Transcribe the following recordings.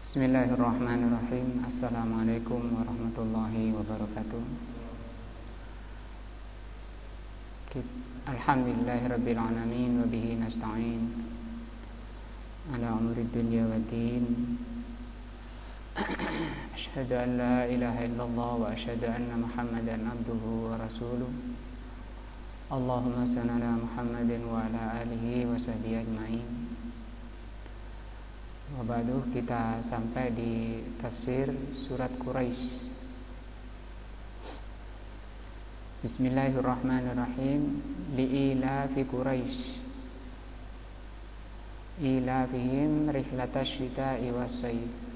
Bismillahirrahmanirrahim. Assalamualaikum warahmatullahi wabarakatuh. Alhamdulillahirabbil alamin wa bihi nasta'in ala umuri dunya waddin. Asyhadu an la ilaha illallah wa asyhadu anna Muhammadan abduhu wa rasuluh. Allahumma shalli ala Muhammadin wa ala alihi wa sahbihi ajma'in. Wabaduh, kita sampai di tafsir surat Quraisy. Bismillahirrahmanirrahim. Li'ilafi Quraisy ilafihim rihlatash syita'i was-sayf.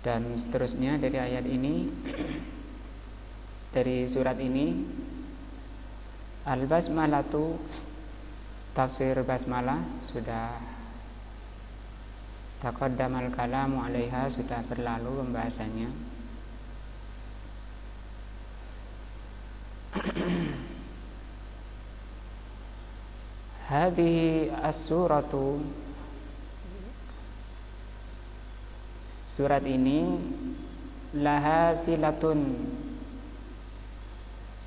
Dan seterusnya dari ayat ini, dari surat ini, Al-Basmalatu, tafsir basmalah sudah taqaddamal kalamu 'alaiha, sudah berlalu pembahasannya. Hadhihi as-suratu, surat ini, laha silatun,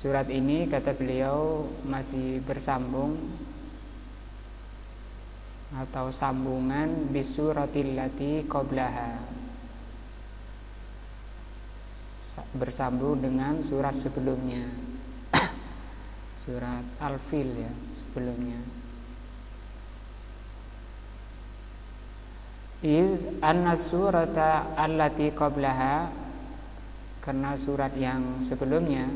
surat ini kata beliau masih bersambung atau sambungan bisuratil lati qablaha, bersambung dengan surat sebelumnya. Surat Al-Fil ya, sebelumnya. Anna surata allati qablaha, karena surat yang sebelumnya,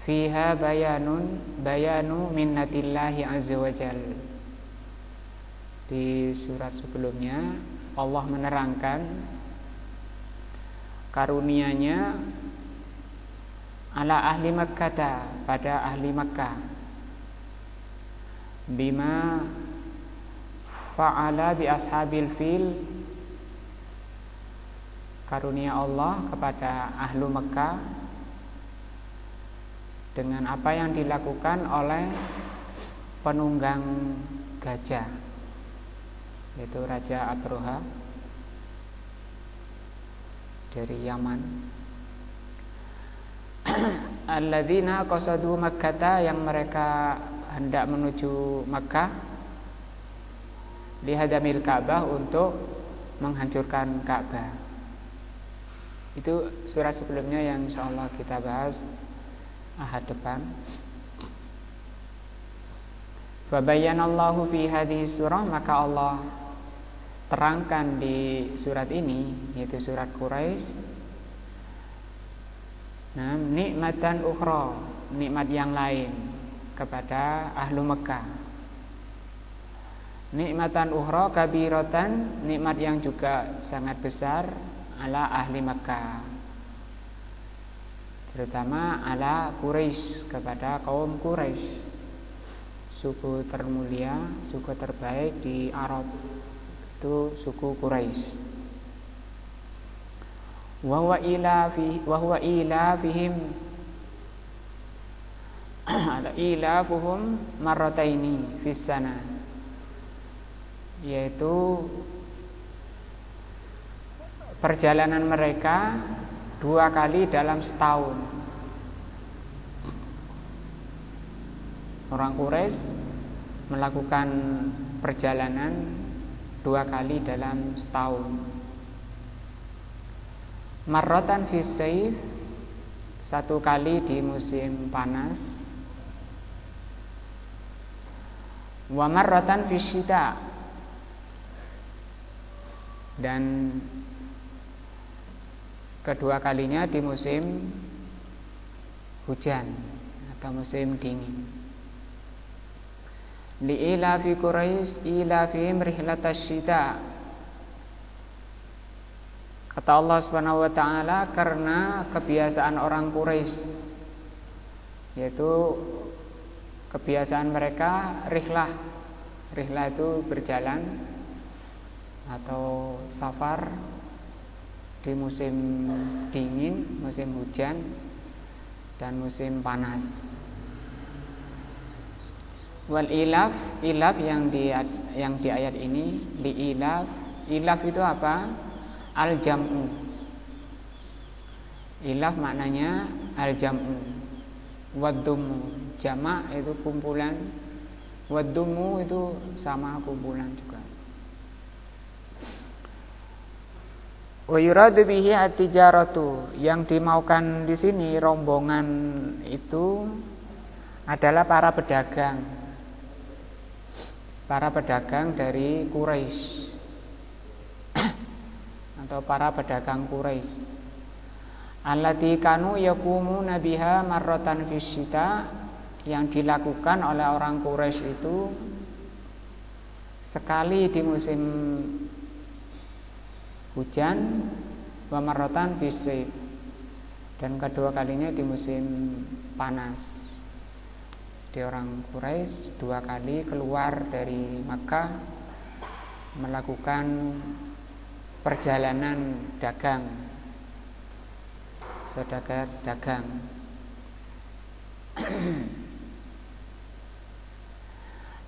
fiha bayanu minnatillahi azza wajal, di surat sebelumnya Allah menerangkan karunia-Nya ala ahli Makkah, pada ahli Makkah, bima fa'ala bi ashabil fil, karunia Allah kepada ahlu Mekah dengan apa yang dilakukan oleh penunggang gajah, yaitu Raja Abroha dari Yaman. Alladzina qasadu Makkah, yang mereka hendak menuju Makkah, lihadamil Ka'bah, untuk menghancurkan Ka'bah. Itu surat sebelumnya yang insyaallah kita bahas ahad depan. Fa bayyanallahu fi hadhihi surah, maka Allah terangkan di surat ini, yaitu surat Quraisy, nikmatan ukhra, nikmat yang lain kepada ahlu Mekah. Nikmatan ukhra kabiratan, nikmat yang juga sangat besar, ala ahli Makkah, terutama ala Quraisy, kepada kaum Quraisy, suku termulia, suku terbaik di Arab, itu suku Quraisy. Wa huwa ilafihim ala ilafuhum marrataini fis sana, yaitu perjalanan mereka 2 kali dalam setahun. Orang Quraisy melakukan perjalanan 2 kali dalam setahun. Marratan fis sayf, 1 kali di musim panas. Wa marratan fis syita, dan kedua kalinya di musim hujan atau musim dingin. Li'ilafi Quraisy ilafihim rihlatash syita. Kata Allah Subhanahu wa taala, karena kebiasaan orang Quraisy, yaitu kebiasaan mereka rihlah. Rihlah itu berjalan atau safar di musim dingin, musim hujan, dan musim panas. Wal ilaf, ilaf yang di ayat ini, li ilaf. Ilaf itu apa? Al jam'u. Ilaf maknanya al jam'u. Waddumu, jamak itu kumpulan. Waddumu itu sama kumpulan juga. Wa yuradu bihi at-tijaratu, yang dimaukan di sini rombongan itu adalah para pedagang. Para pedagang dari Quraisy atau para pedagang Quraisy. Allati kanu yaqumuna biha marratan fisyita, yang dilakukan oleh orang Quraisy itu sekali di musim hujan, wa marratan fisayf, dan kedua kalinya di musim panas. Di orang Quraisy dua kali keluar dari Makkah melakukan perjalanan dagang, saudagar dagang.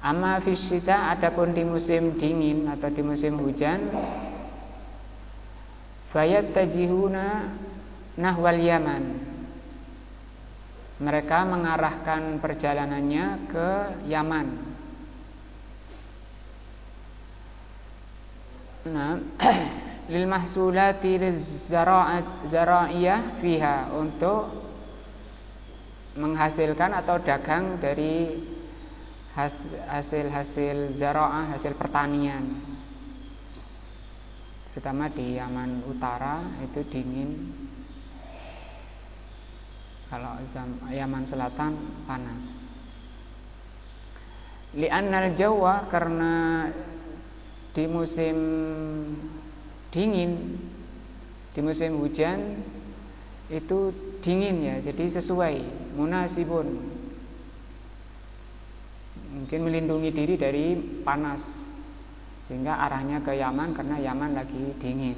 Amma fisyita, adapun di musim dingin atau di musim hujan, fayatajihuna nahwal Yaman, mereka mengarahkan perjalanannya ke Yaman. Nah, lil mahsulati zara'iyah fiha, untuk menghasilkan atau dagang dari hasil zara'ah, hasil pertanian. Terutama di Yaman Utara itu dingin, kalau Yaman Selatan panas. Li'annal jawa, karena di musim dingin, di musim hujan itu dingin ya, jadi sesuai, munasibun, mungkin melindungi diri dari panas, sehingga arahnya ke Yaman karena Yaman lagi dingin.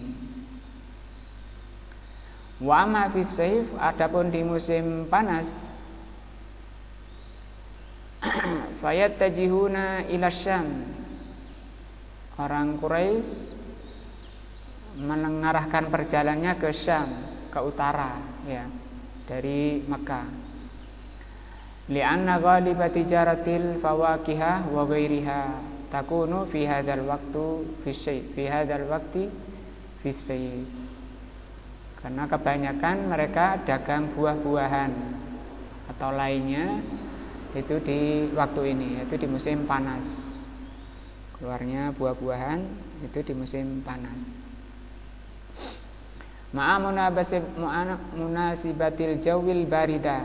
Wa amma fi sayf, adapun di musim panas, fayatajihuna ila Syam, orang Quraisy mengarahkan perjalanannya ke Syam, ke utara ya, dari Makkah. Li'anna ghaliba tijaratil fawakihah wa ghairiha takunu fi hadzal waqti fi sayf, karena kebanyakan mereka dagang buah-buahan atau lainnya itu di waktu ini, yaitu di musim panas. Keluarnya buah-buahan itu di musim panas. Munasibatil jawil barida,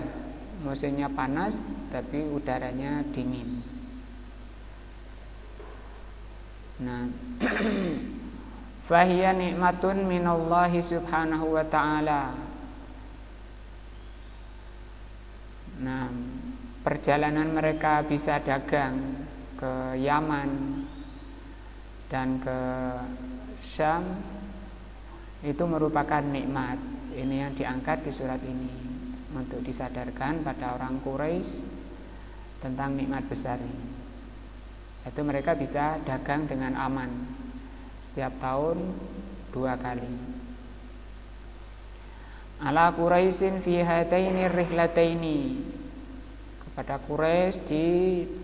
musimnya panas tapi udaranya dingin. Nah, fahiya nikmatun minallahi subhanahu wa ta'ala. Nah, perjalanan mereka bisa dagang ke Yaman dan ke Syam itu merupakan nikmat. Ini yang diangkat di surat ini untuk disadarkan pada orang Quraisy tentang nikmat besar ini. Itu mereka bisa dagang dengan aman setiap tahun 2 kali. Ala Quraisyin fi hataini rihlataini, kepada Quraisy di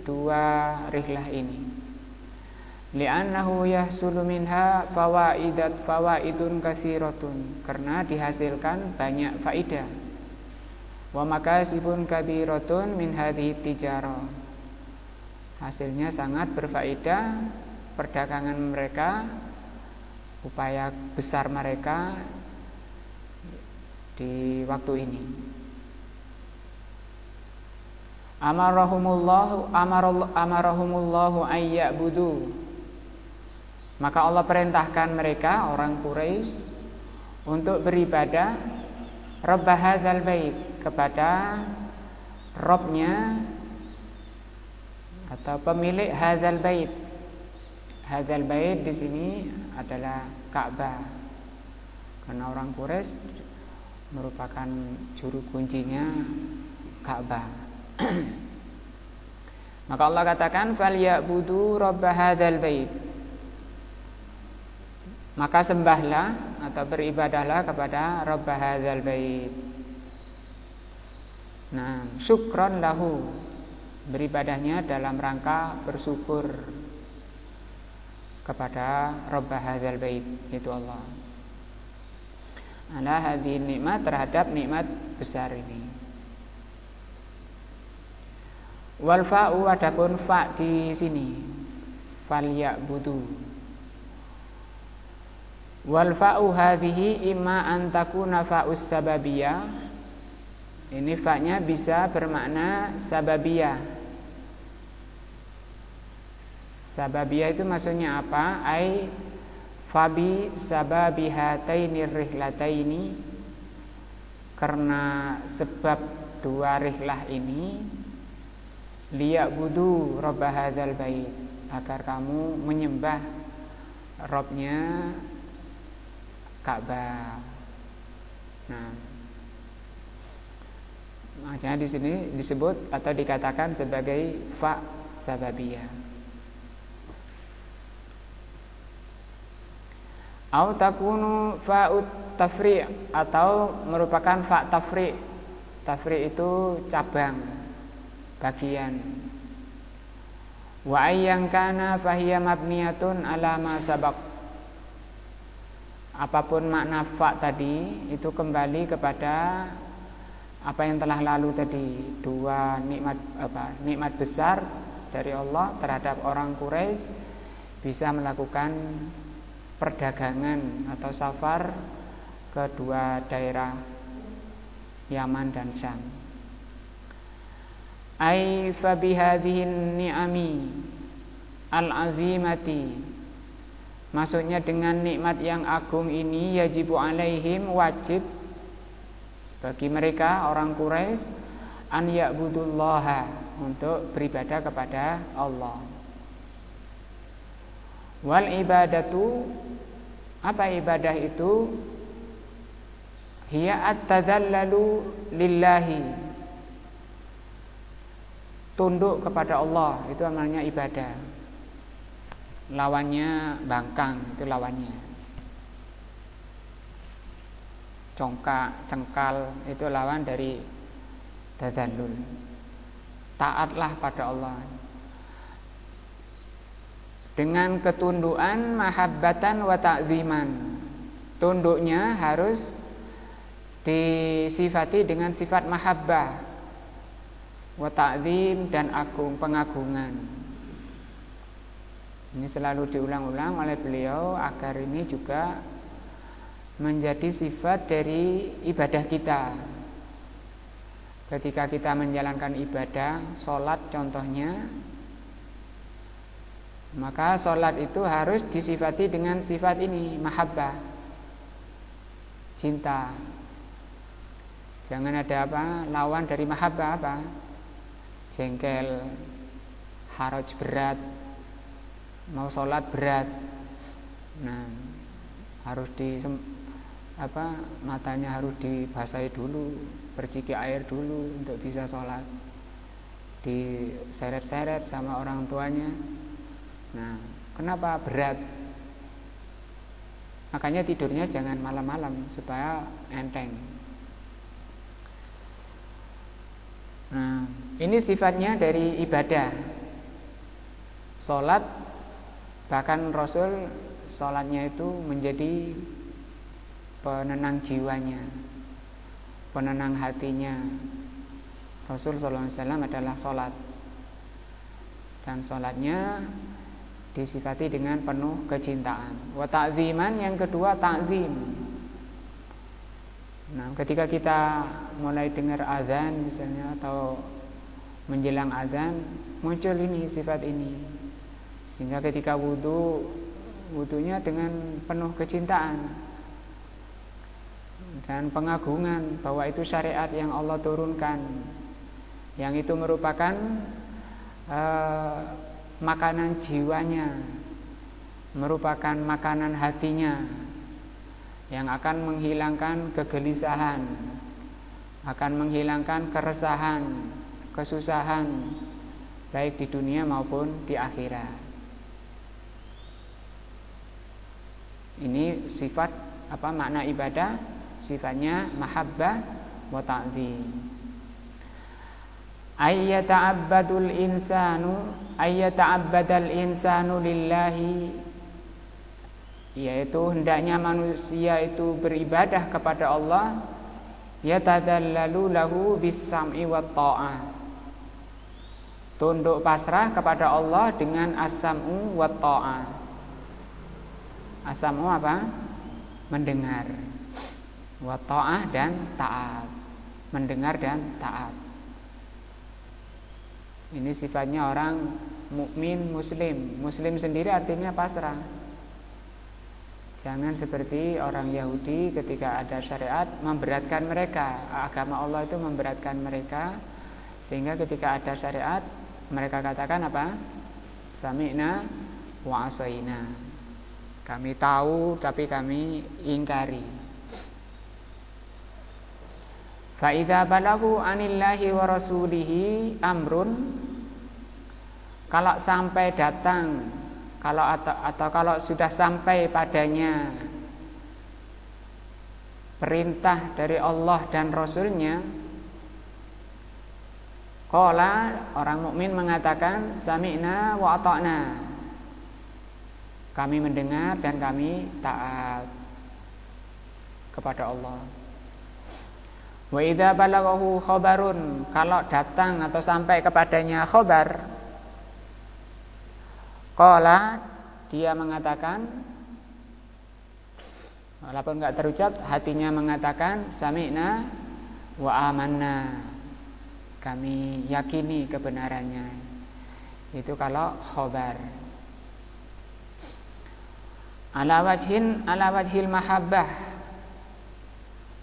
2 rihlah ini. Li'annahu yahsulu minha fawaidun katsiratun, karena dihasilkan banyak faidah. Wa makasibun kabiratun min hadhihi tijarah, hasilnya sangat berfaedah. Perdagangan mereka, upaya besar mereka di waktu ini. Amarahumullahu ayya'budu. Maka Allah perintahkan mereka orang Quraisy untuk beribadah Rabb hadzal bait, kepada Robnya atau pemilik hadzal bait. Hadzal bait di sini adalah Ka'bah. Karena orang Quraisy merupakan juru kuncinya Ka'bah. Maka Allah katakan falyabudu rabb hadzal bait. Maka sembahlah atau beribadahlah kepada rabb hadzal bait. Nah, syukron lahu, beribadahnya dalam rangka bersyukur kepada rabb hadzal bait, itu Allah. Ala hadhihi nikmat, terhadap nikmat besar ini. Wal fa'u, adapun fa di sini falyabudu. Wal fa'u hadhihi imma an takuna fa'us sababiyah. Ini fa-nya bisa bermakna sababiyah. Sababiyah itu maksudnya apa? Ai fabi sababihataini rihlataini, karena sebab dua rihlah ini, liya'budu rabb hadzal bait, agar kamu menyembah Robnya Ka'bah. Nah, makanya di sini disebut atau dikatakan sebagai fa sababiyah. Au takunu fa'ut tafri', atau merupakan fa tafri'. Tafri' itu cabang, bagian. Wa ayyan kana fahiya mabniyatun ala ma sabaq. Apapun makna fa tadi, itu kembali kepada apa yang telah lalu tadi. Dua nikmat nikmat besar dari Allah terhadap orang Quraisy, bisa melakukan perdagangan atau safar ke dua daerah Yaman dan Syam. Ai fa bihadhihi ni'ami al-azimati, maksudnya dengan nikmat yang agung ini, yajibu alaihim, wajib bagi mereka orang Quraisy, an ya'budullaha, untuk beribadah kepada Allah. Wal ibadatu, apa ibadah itu? Hiya at-tadhallalu lillahi, tunduk kepada Allah, itu namanya ibadah. Lawannya bangkang, itu lawannya. Congkak, cengkal, itu lawan dari tadallul. Taatlah pada Allah dengan ketundukan, mahabbatan wa ta'ziman. Tunduknya harus disifati dengan sifat mahabbah, wa ta'zim, dan agung, pengagungan. Ini selalu diulang-ulang oleh beliau agar ini juga menjadi sifat dari ibadah kita. Ketika kita menjalankan ibadah, sholat contohnya, maka sholat itu harus disifati dengan sifat ini, mahabbah, cinta. Jangan ada apa? Lawan dari mahabbah apa? Jengkel, haraj, berat. Mau sholat berat. Nah, harus matanya harus dibasahi dulu, perciki air dulu untuk bisa sholat. Diseret-seret sama orang tuanya. Nah, kenapa berat? Makanya tidurnya jangan malam-malam supaya enteng. Nah, ini sifatnya dari ibadah. Sholat, bahkan Rasul sholatnya itu menjadi penenang jiwanya, penenang hatinya. Rasul SAW adalah sholat, dan sholatnya disifati dengan penuh kecintaan. Wa ta'ziman, yang kedua ta'zim. Nah, ketika kita mulai dengar azan misalnya atau menjelang azan, muncul ini sifat ini. Sehingga ketika wudunya dengan penuh kecintaan dan pengagungan bahwa itu syariat yang Allah turunkan, yang itu merupakan makanan jiwanya, merupakan makanan hatinya, yang akan menghilangkan kegelisahan, akan menghilangkan keresahan, kesusahan, baik di dunia maupun di akhirat. Ini sifat makna ibadah? Sifatnya mahabbah wa ta'zim. Ayyata'abbadal insanu lillahi, yaitu hendaknya manusia itu beribadah kepada Allah, yatadallalu lahu bis-sam'i wat ta'ah, tunduk pasrah kepada Allah dengan as-sam'u wat ta'ah. As-sam'u apa? Mendengar. Wat ta'ah dan taat. Mendengar dan taat. Ini sifatnya orang mukmin muslim. Muslim sendiri artinya pasrah. Jangan seperti orang Yahudi ketika ada syariat memberatkan mereka. Agama Allah itu memberatkan mereka, sehingga ketika ada syariat mereka katakan apa? Sami'na wa asaina. Kami tahu tapi kami ingkari. Fa idza balagu anillahi wa rasulihi amrun, kalau sampai datang, kalau sudah sampai padanya perintah dari Allah dan Rasulnya, qala, orang mukmin mengatakan sami'na wa ata'na, kami mendengar dan kami taat kepada Allah. Wa idza balaghahu khabarun, kalau datang atau sampai kepadanya khabar, qala, dia mengatakan, walaupun enggak terucap, hatinya mengatakan sami'na wa amanna, kami yakini kebenarannya. Itu kalau khabar. Ala wajhil mahabbah,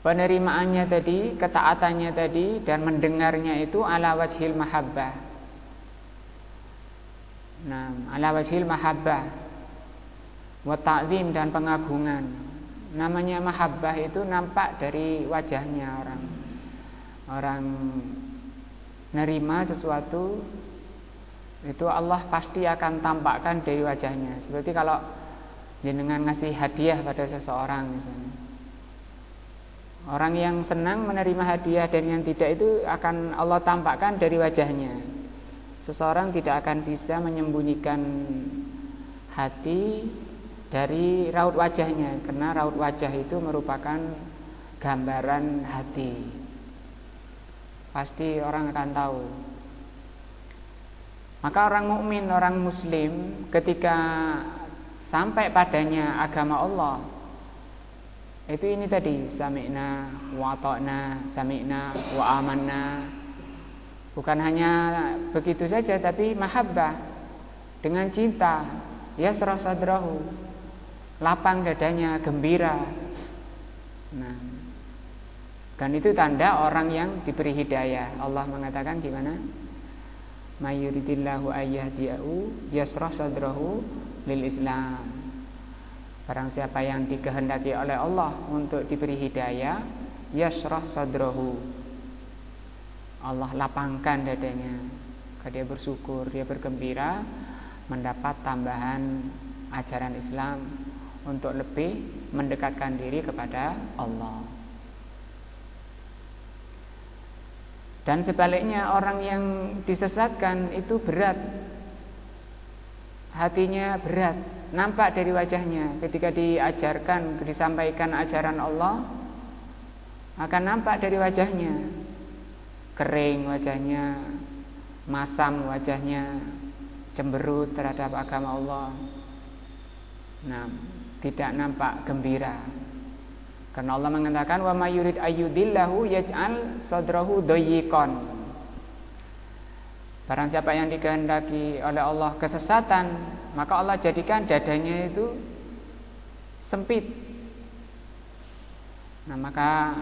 penerimaannya tadi, ketaatannya tadi dan mendengarnya itu ala wajhil mahabbah. Nah, ala wajhil mahabbah wa ta'zim, dan pengagungan. Namanya mahabbah itu nampak dari wajahnya orang. Orang nerima sesuatu itu Allah pasti akan tampakkan dari wajahnya. Seperti kalau jenengan ngasih hadiah pada seseorang misalnya. Orang yang senang menerima hadiah dan yang tidak itu akan Allah tampakkan dari wajahnya. Seseorang tidak akan bisa menyembunyikan hati dari raut wajahnya, karena raut wajah itu merupakan gambaran hati. Pasti orang akan tahu. Maka orang mukmin, orang muslim, ketika sampai padanya agama Allah, itu ini tadi, sami'na wa ata'na, sami'na wa amanna. Bukan hanya begitu saja, tapi mahabbah, dengan cinta, yasrah sadrahu, lapang dadanya, gembira. Nah, dan itu tanda orang yang diberi hidayah. Allah mengatakan gimana? Mayuridillahu ayyahdiyahu yasrah sadrahu lil Islam. Barang siapa yang dikehendaki oleh Allah untuk diberi hidayah, yasrah sadrahu, Allah lapangkan dadanya. Dia bersyukur, dia bergembira mendapat tambahan ajaran Islam untuk lebih mendekatkan diri kepada Allah. Dan sebaliknya, orang yang disesatkan itu berat, hatinya berat, nampak dari wajahnya. Ketika diajarkan, disampaikan ajaran Allah, akan nampak dari wajahnya, kering wajahnya, masam wajahnya, cemberut terhadap agama Allah. Nah, tidak nampak gembira. Karena Allah mengatakan wa may yurid ayyudillahu yaj'al sadrahu dayyiqan. Barang siapa yang dikehendaki oleh Allah kesesatan, maka Allah jadikan dadanya itu sempit. Nah, maka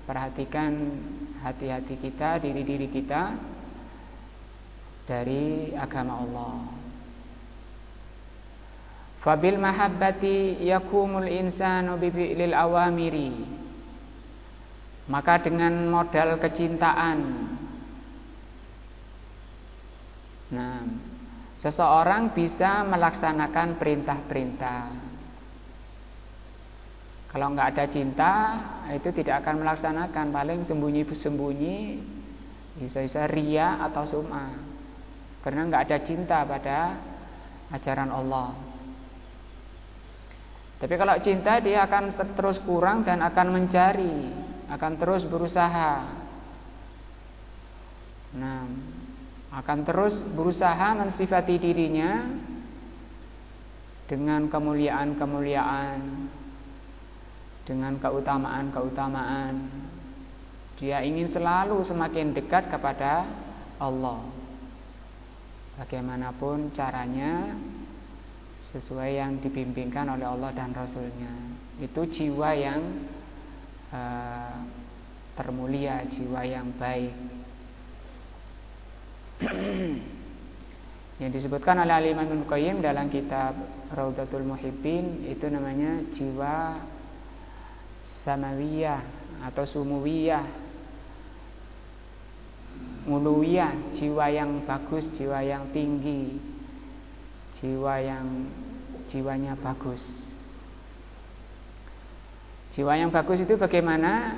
perhatikan hati-hati kita, diri-diri kita dari agama Allah. Fabil mahabbati yakumul insanu bi fi'lil awamiri. Maka dengan modal kecintaan, nah, seseorang bisa melaksanakan perintah-perintah. Kalau nggak ada cinta, itu tidak akan melaksanakan, paling sembunyi-sembunyi, bisa-bisa ria atau sum'ah. Karena nggak ada cinta pada ajaran Allah. Tapi kalau cinta, dia akan terus kurang dan akan mencari, akan terus berusaha. Nah, akan terus berusaha mensifati dirinya dengan kemuliaan-kemuliaan, dengan keutamaan-keutamaan. Dia ingin selalu semakin dekat kepada Allah. Bagaimanapun caranya, sesuai yang dibimbingkan oleh Allah dan Rasulnya. Itu jiwa yang termulia, jiwa yang baik. Yang disebutkan oleh Imam Ibnu Qayyim dalam kitab Raudhatul Muhibbin, itu namanya jiwa samawiyah atau sumuwiyah, muluwiyah, jiwa yang bagus, jiwa yang tinggi, jiwanya bagus. Jiwa yang bagus itu bagaimana?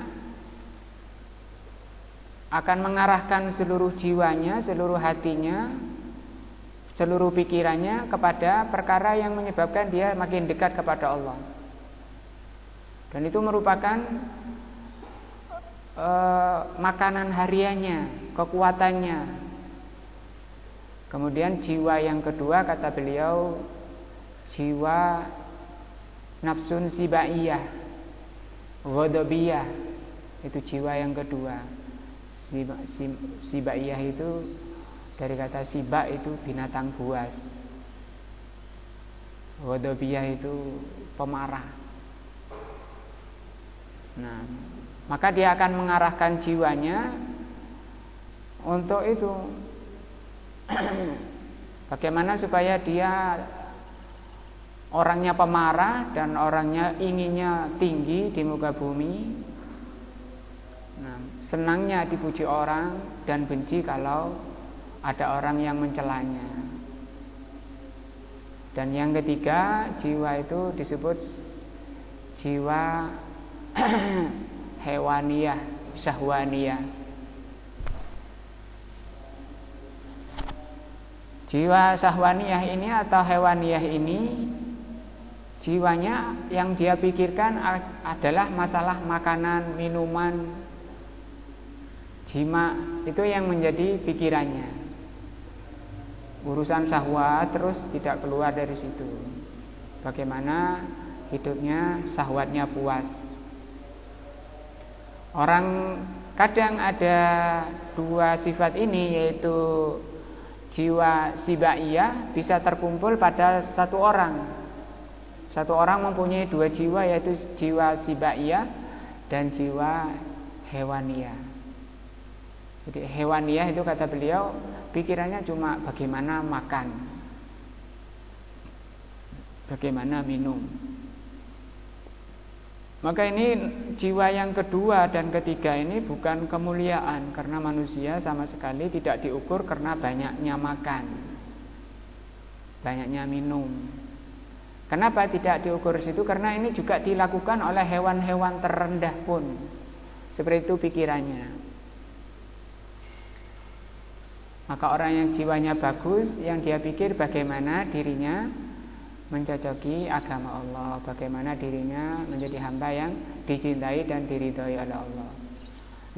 Akan mengarahkan seluruh jiwanya, seluruh hatinya, seluruh pikirannya kepada perkara yang menyebabkan dia makin dekat kepada Allah. Dan itu merupakan makanan hariannya, kekuatannya. Kemudian jiwa yang kedua, kata beliau, jiwa nafsun sibaiyah, ghadabiyah. Itu jiwa yang kedua. Sibaiyah itu dari kata siba, itu binatang buas. Ghadabiyah itu pemarah. Nah, maka dia akan mengarahkan jiwanya untuk itu. Bagaimana supaya dia orangnya pemarah dan orangnya inginnya tinggi di muka bumi. Nah, senangnya dipuji orang dan benci kalau ada orang yang mencelanya. Dan yang ketiga, jiwa itu disebut jiwa hewaniyah, syahwaniyah. Jiwa syahwaniyah ini atau hewaniyah ini, jiwanya yang dia pikirkan adalah masalah makanan, minuman, jima. Itu yang menjadi pikirannya. Urusan syahwat terus tidak keluar dari situ. Bagaimana hidupnya, syahwatnya puas. Orang kadang ada dua sifat ini, yaitu jiwa sibaiyah bisa terkumpul pada satu orang. Satu orang mempunyai dua jiwa, yaitu jiwa sibaiyah dan jiwa hewaniyah. Jadi hewaniyah itu, kata beliau, pikirannya cuma bagaimana makan, bagaimana minum. Maka ini jiwa yang kedua dan ketiga ini bukan kemuliaan, karena manusia sama sekali tidak diukur karena banyaknya makan, banyaknya minum. Kenapa tidak diukur situ? Karena ini juga dilakukan oleh hewan-hewan terendah pun seperti itu pikirannya. Maka orang yang jiwanya bagus, yang dia pikir bagaimana dirinya mencocoki agama Allah, bagaimana dirinya menjadi hamba yang dicintai dan diridhoi oleh Allah.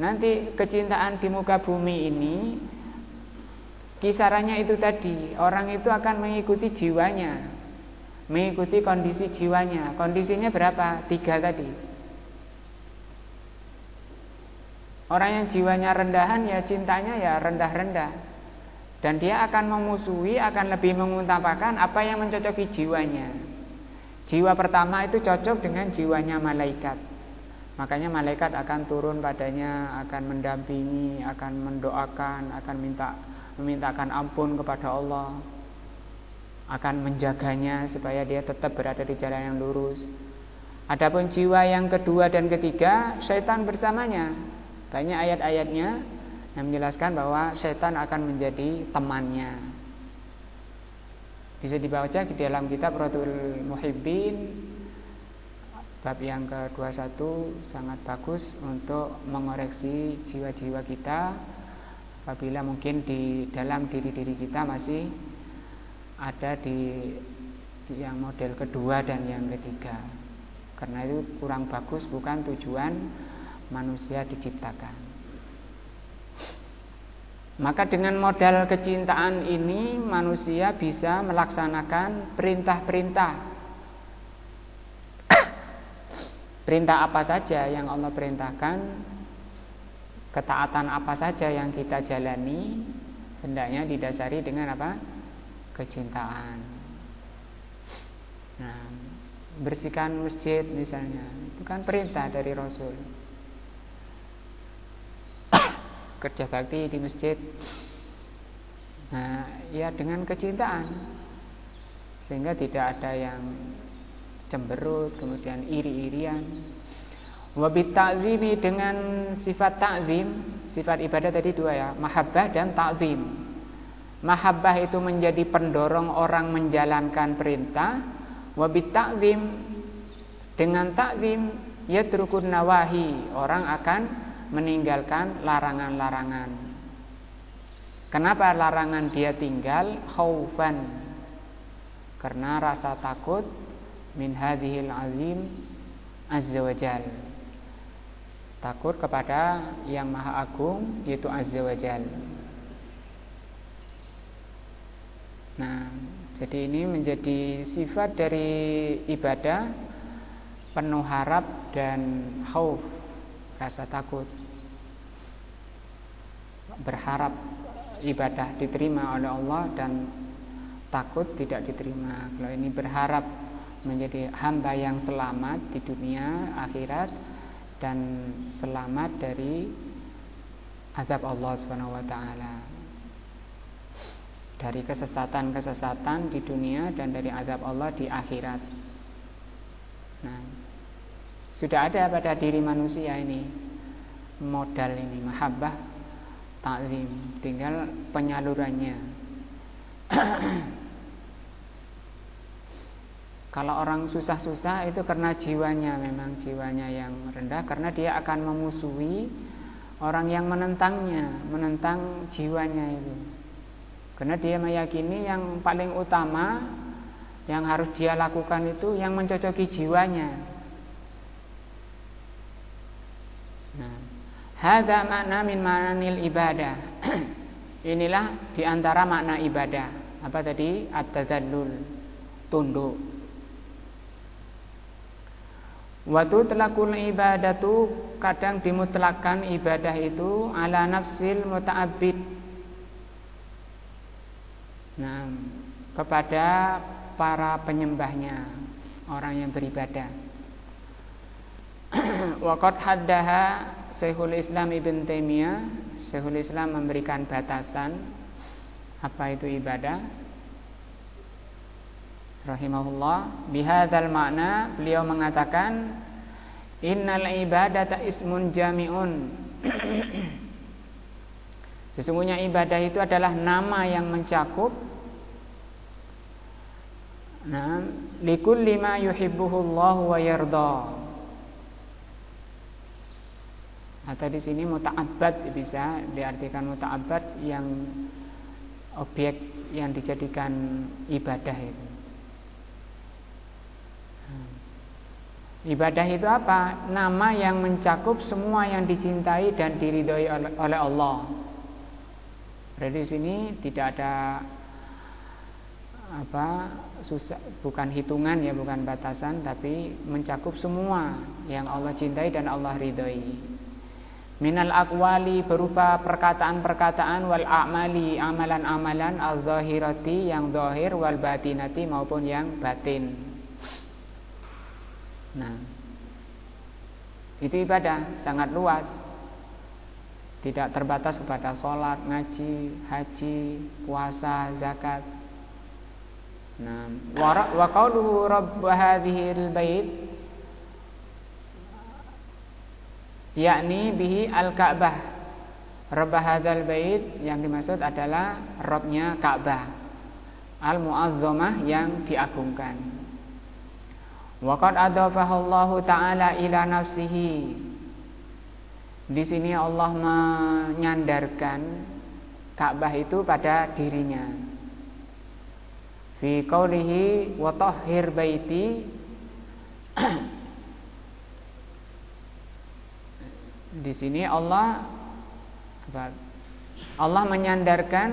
Nanti kecintaan di muka bumi ini kisarannya itu tadi, orang itu akan mengikuti jiwanya, mengikuti kondisi jiwanya. Kondisinya berapa? 3 tadi. Orang yang jiwanya rendahan ya cintanya ya rendah-rendah. Dan dia akan memusuhi, akan lebih mengutamakan apa yang mencocoki jiwanya. Jiwa pertama itu cocok dengan jiwanya malaikat. Makanya malaikat akan turun padanya, akan mendampingi, akan mendoakan, akan memintakan ampun kepada Allah, akan menjaganya supaya dia tetap berada di jalan yang lurus. Adapun jiwa yang kedua dan ketiga, syaitan bersamanya. Banyak ayat-ayatnya yang menjelaskan bahwa syaitan akan menjadi temannya. Bisa dibaca di dalam kitab Radul Muhibbin bab yang ke-21, sangat bagus untuk mengoreksi jiwa-jiwa kita apabila mungkin di dalam diri-diri kita masih ada di yang model kedua dan yang ketiga. Karena itu kurang bagus, bukan tujuan manusia diciptakan. Maka dengan modal kecintaan ini manusia bisa melaksanakan perintah-perintah. Perintah apa saja yang Allah perintahkan, ketaatan apa saja yang kita jalani, hendaknya didasari dengan apa? Kecintaan. Nah, bersihkan masjid misalnya, itu kan perintah dari Rasul. Kerja bakti di masjid, nah ya dengan kecintaan, sehingga tidak ada yang cemberut, kemudian iri-irian. Wabit ta'zimi, dengan sifat ta'zim. Sifat ibadah tadi dua ya, mahabbah dan ta'zim. Mahabbah itu menjadi pendorong orang menjalankan perintah. Wabit ta'zim, dengan ta'zim yatrukun nawahi, orang akan meninggalkan larangan-larangan. Kenapa larangan dia tinggal? Khaufan, karena rasa takut min hadhil azim azza wajal, takut kepada yang maha agung yaitu azza wajal. Nah, jadi ini menjadi sifat dari ibadah, penuh harap dan khauf, rasa takut, berharap ibadah diterima oleh Allah dan takut tidak diterima. Kalau ini berharap menjadi hamba yang selamat di dunia akhirat dan selamat dari azab Allah Subhanahu wa taala, dari kesesatan-kesesatan di dunia dan dari azab Allah di akhirat. Nah, sudah ada pada diri manusia ini modal ini, mahabbah, ta'zim, tinggal penyalurannya. Kalau orang susah-susah itu karena jiwanya, memang jiwanya yang rendah, karena dia akan memusuhi orang yang menentangnya, menentang jiwanya itu. Karena dia meyakini yang paling utama yang harus dia lakukan itu yang mencocoki jiwanya. Nah, hadza makna min ma'anil ibadah. Inilah diantara makna ibadah. Apa tadi? At-tadzallul, tunduk. Waktu telakul ibadatu, kadang dimutlakan ibadah itu ala nafsil muta'abbid. Nah, kepada para penyembahnya, orang yang beribadah. Waqad haddaha Syekhul Islam Ibn Taimiyah. Syekhul Islam memberikan batasan apa itu ibadah, rahimahullah. Bihadzal makna, beliau mengatakan innal ibadata ismun jami'un. Sesungguhnya ibadah itu adalah nama yang mencakup likulli ma yuhibbuhullahu wa yarda. Atau di sini muta'abbad, bisa diartikan muta'abbad yang objek yang dijadikan ibadah itu. Ibadah itu apa? Nama yang mencakup semua yang dicintai dan diridhoi oleh Allah. Berarti di sini tidak ada susah, bukan hitungan ya, bukan batasan, tapi mencakup semua yang Allah cintai dan Allah ridhoi. minal aqwali berupa perkataan-perkataan, wal a'mali amalan-amalan, al-zahirati yang zahir, wal batinati maupun yang batin. Nah, itu ibadah sangat luas, tidak terbatas kepada sholat, ngaji, haji, puasa, zakat. Nah, wa qauluhu rabb hadhil bait, yakni bihi al-Ka'bah. Rabb hadzal bait yang dimaksud adalah Rabbnya Ka'bah, al-mu'azzamah yang diagungkan. Wa qad adafahu Allah taala ila nafsihi. Di sini Allah menyandarkan Ka'bah itu pada dirinya. Fi qaulihi wa tahhir baiti, di sini Allah menyandarkan,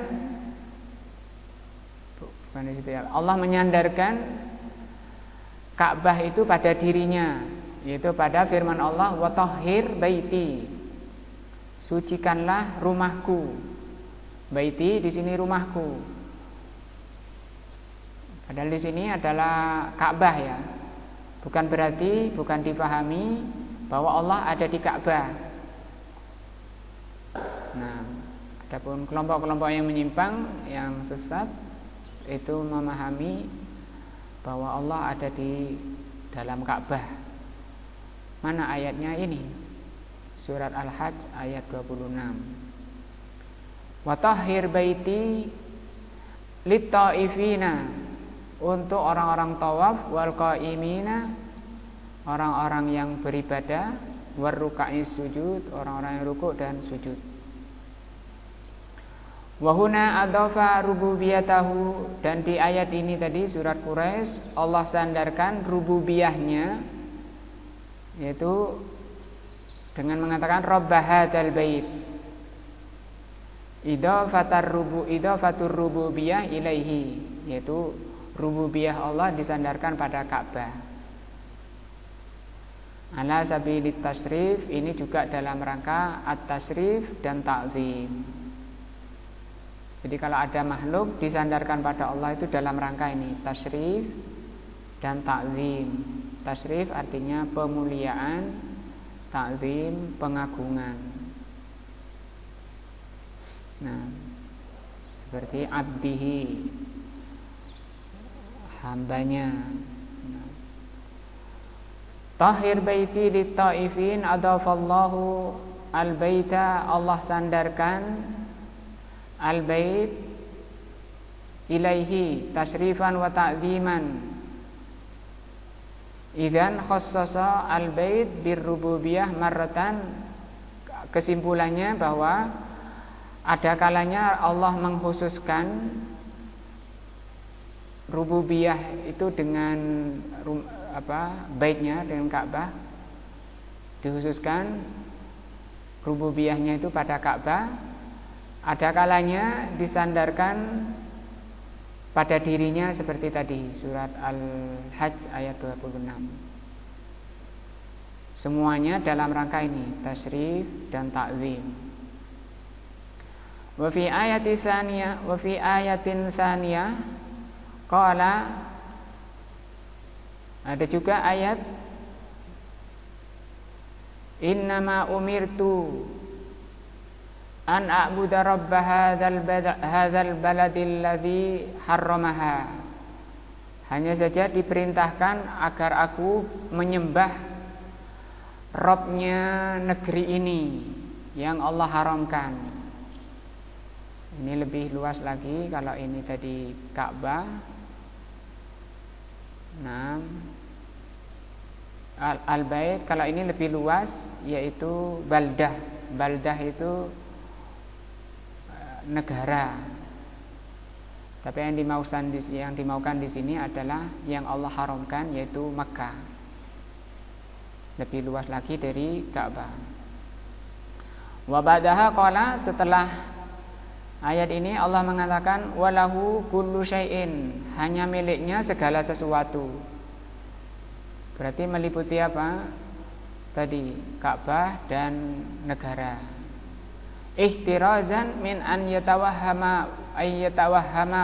bukan di situ ya, Allah menyandarkan Ka'bah itu pada dirinya, yaitu pada firman Allah, wa tahhir baiti, sucikanlah rumahku. Baiti di sini rumahku. Padahal di sini adalah Ka'bah ya. Bukan berarti, bukan difahami bahwa Allah ada di Ka'bah. Nah, adapun kelompok-kelompok yang menyimpang, yang sesat, itu memahami bahwa Allah ada di dalam Ka'bah. Mana ayatnya ini? Surat Al-Hajj ayat 26. Wa tahhir baiti lit-ta'ifina, untuk orang-orang tawaf, wal qaimina, orang-orang yang beribadah, war ruk'i sujud, orang-orang yang rukuk dan sujud. Wa huna adhafa rububiyatahu, dan di ayat ini tadi surat Quraisy Allah sandarkan rububiyahnya, yaitu dengan mengatakan rabb hadzal bait. Idhafatur rububiyah ilaihi, yaitu rububiyah Allah disandarkan pada Ka'bah. Ala sabilit tasrif, ini juga dalam rangka at-tasrif dan ta'zim. Jadi kalau ada makhluk disandarkan pada Allah itu dalam rangka ini, tasrif dan ta'zim. Tasrif artinya pemuliaan, ta'zim pengagungan. Nah, seperti abdihi, hambanya. Tahhir baiti lit-ta'ifin, adafallahu al-baita, Allah sandarkan al-bait ilaihi tasrifan wa ta'ziman. Idzan khassasa al-bait birrububiyah marratan. Kesimpulannya bahwa ada kalanya Allah mengkhususkan rububiyah itu dengan baitnya, dengan Ka'bah, dikhususkan rububiyahnya itu pada Ka'bah. Ada kalanya disandarkan pada dirinya seperti tadi surat Al-Hajj ayat 26. Semuanya dalam rangka ini, tasrif dan ta'zim. Wa fi ayatin tsaniyah qala, ada juga ayat innama umirtu an a'budu rabb hadzal baladil ladzi harramaha. Hanya saja diperintahkan agar aku menyembah Rabbnya negeri ini yang Allah haramkan. Ini lebih luas lagi, kalau ini tadi Ka'bah. Nah, al-bait, kalau ini lebih luas, yaitu baldah. Baldah itu negara. Tapi yang dimaukan di sini adalah yang Allah haramkan, yaitu Makkah. Lebih luas lagi dari Ka'bah. Wa ba'daha qala, setelah ayat ini Allah mengatakan walahu kullu syai'in, hanya miliknya segala sesuatu. Berarti meliputi apa? tadi Ka'bah dan negara. Ihtirazan min an yatawahhama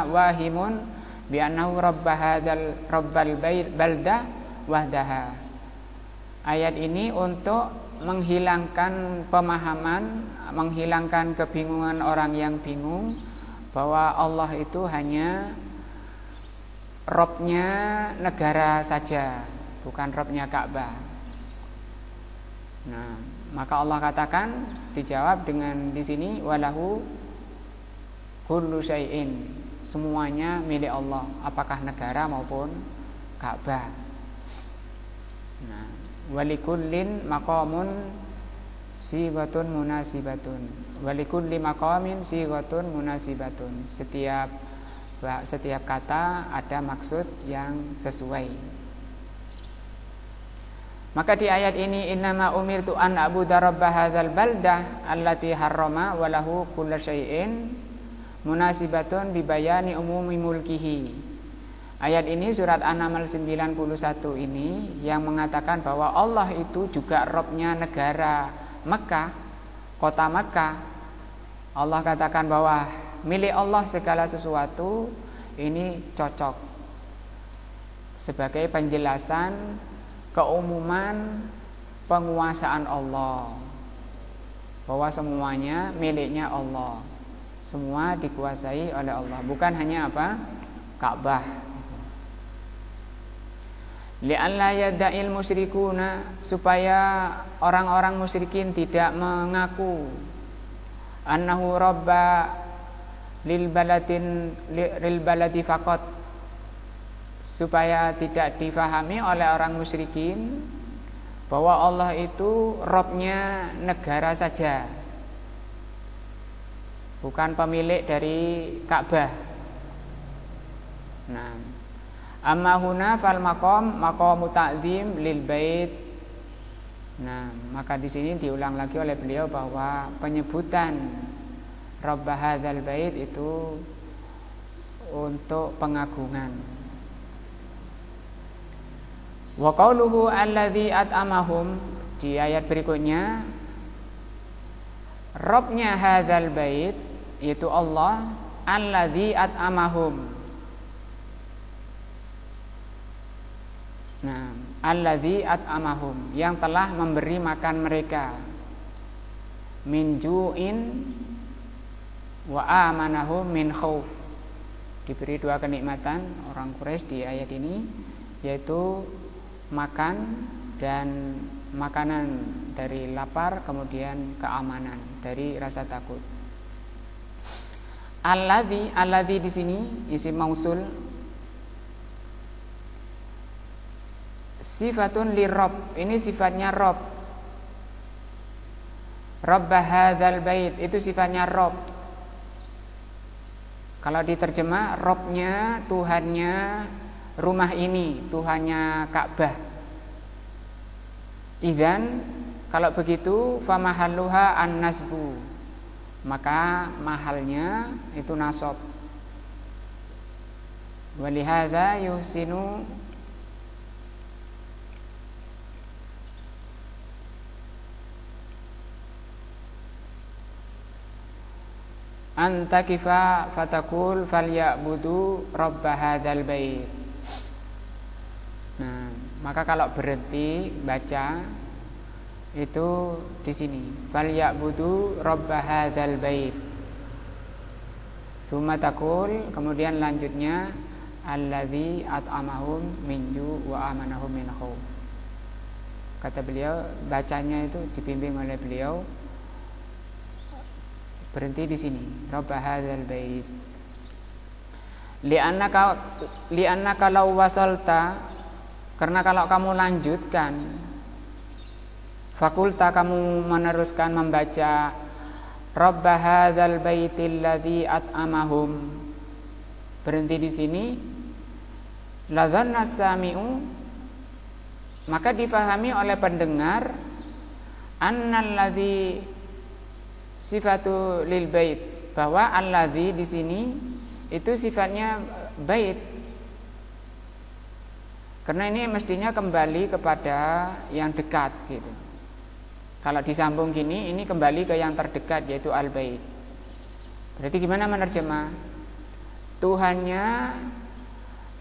wahimun bi annahu rabbal balda wahdaha. Ayat ini untuk menghilangkan pemahaman, menghilangkan kebingungan orang yang bingung bahwa Allah itu hanya Robnya negara saja, bukan Robnya Ka'bah. Nah, maka Allah katakan, dijawab dengan di sini walahu kullu syai'in, semuanya milik Allah, apakah negara maupun Ka'bah. Nah, walikullin maqamun sighatun munasibatun, walikulli maqamin sighatun munasibatun. Setiap kata ada maksud yang sesuai. Maka di ayat ini innama umirtu an a'budu rabb hadzal baldah allati harrama wa lahu kullu syai'in munasibatun bi bayani umumi mulkihi. Ayat ini surat An-Naml 91 ini yang mengatakan bahwa Allah itu juga Rabbnya negara Mekah, kota Mekah. Allah katakan bahwa milik Allah segala sesuatu, ini cocok sebagai penjelasan keumuman penguasaan Allah, bahwa semuanya miliknya Allah, semua dikuasai oleh Allah, bukan hanya apa? Ka'bah. Li'alla yada'il musyrikuna, supaya orang-orang musyrikin tidak mengaku annahu rabba lil baladi faqat, supaya tidak difahami oleh orang musyrikin bahwa Allah itu Robnya negara saja, bukan pemilik dari Ka'bah. Nah, amma huna fal maqamu ta'zim lil bait. Nah, maka di sini diulang lagi oleh beliau bahwa penyebutan Rabb hadzal bait itu untuk pengagungan. Wa qauluhu alladzi at'amahum, di ayat berikutnya Rabbnya hadzal bait yaitu Allah, alladzi at'amahum. Nah, alladzi at'amahum, yang telah memberi makan mereka, min ju'in wa amanahum min khauf. Diberi dua kenikmatan orang Quraisy di ayat ini, yaitu makan dan makanan dari lapar, kemudian keamanan dari rasa takut. Alladzi di sini isim mausul, sifatun lirabb, ini sifatnya Rabb. Rabb hadzal bait itu sifatnya Rabb. Kalau diterjemah, Rabbnya, Tuhannya rumah ini, Tuhannya Ka'bah. Idzan, kalau begitu famahalluha an-nasbu, maka mahalnya itu nasab. Walihadza yuhsinu antakifa fatakul falyabudu rabb hadzal bait. Nah, maka kalau berhenti baca itu di sini falyabudu rabb hadzal bait. Tsumma takul, kemudian lanjutnya allazi at'amahum min ju' wa amanahum min khauf. Kata beliau, bacanya itu dibimbing oleh beliau berhenti di sini, rabb hadzal bait. Li'annaka law wasalta, karena kalau kamu lanjutkan, fakulta, kamu meneruskan membaca rabb hadzal baitil ladzi at'amahum, berhenti di sini, ladzanna sami'u, maka difahami oleh pendengar annal ladzi sifatu lil bait, bahwa alladzi di sini itu sifatnya bait, karena ini mestinya kembali kepada yang dekat gitu. Kalau disambung gini, ini kembali ke yang terdekat, yaitu al-bait. Berarti gimana menerjemah? Tuhannya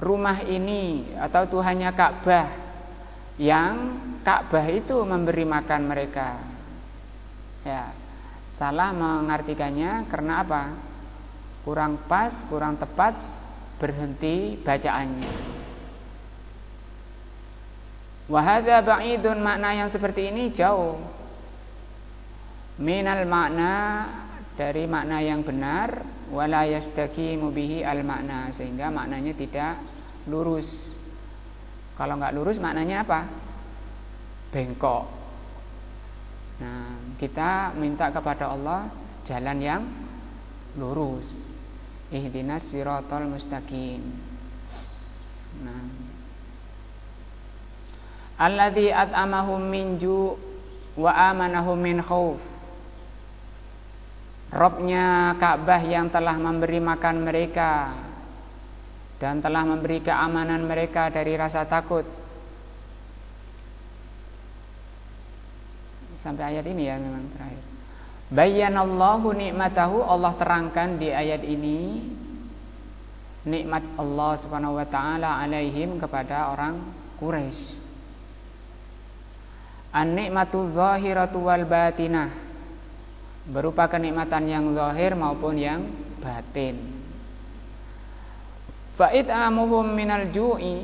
rumah ini atau Tuhannya Ka'bah, yang Ka'bah itu memberi makan mereka. Ya, salah mengartikannya karena apa? Kurang pas, kurang tepat berhenti bacaannya. Wa hadza ba'idun, makna yang seperti ini jauh minal makna, dari makna yang benar, wala yastaqimu bihi al makna, sehingga maknanya tidak lurus. Kalau enggak lurus maknanya apa? Bengkok. Nah, kita minta kepada Allah jalan yang lurus. Ihdinas siratal mustaqim. Nah, alladzi at'amahum min ju' wa amanahum min khauf. Robnya Ka'bah yang telah memberi makan mereka dan telah memberi keamanan mereka dari rasa takut. Sampai ayat ini ya memang terakhir. Bayyanallahu ni'matahu, Allah terangkan di ayat ini nikmat Allah Subhanahu wa taala alaihim, kepada orang Quraisy. An-ni'matu dzahiratu wal batinah, berupa kenikmatan yang zahir maupun yang batin. Fa'id'amuhum minal ju'i,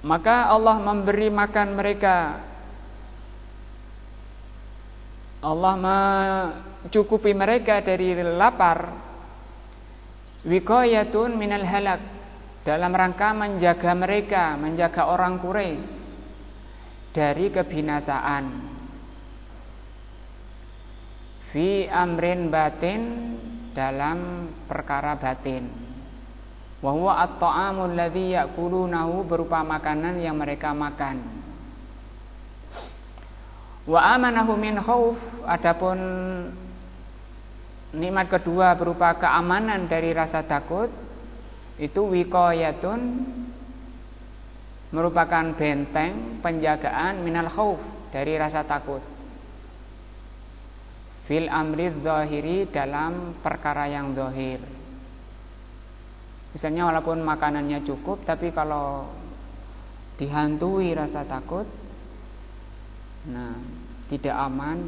maka Allah memberi makan mereka, Allah mencukupi mereka dari lapar. Wiqayatun minal halak, dalam rangka menjaga mereka, menjaga orang Quraisy dari kebinasaan. Fi amrin batin, dalam perkara batin. Wa huwa at-ta'amul ladzi ya'kulunahu, berupa makanan yang mereka makan. Wa amanahu min khauf, adapun nikmat kedua berupa keamanan dari rasa takut, itu wiqayatun, merupakan benteng, penjagaan, minal khauf, dari rasa takut. Fil amri dzahiri, dalam perkara yang zahir. Misalnya walaupun makanannya cukup, tapi kalau dihantui rasa takut, nah tidak aman,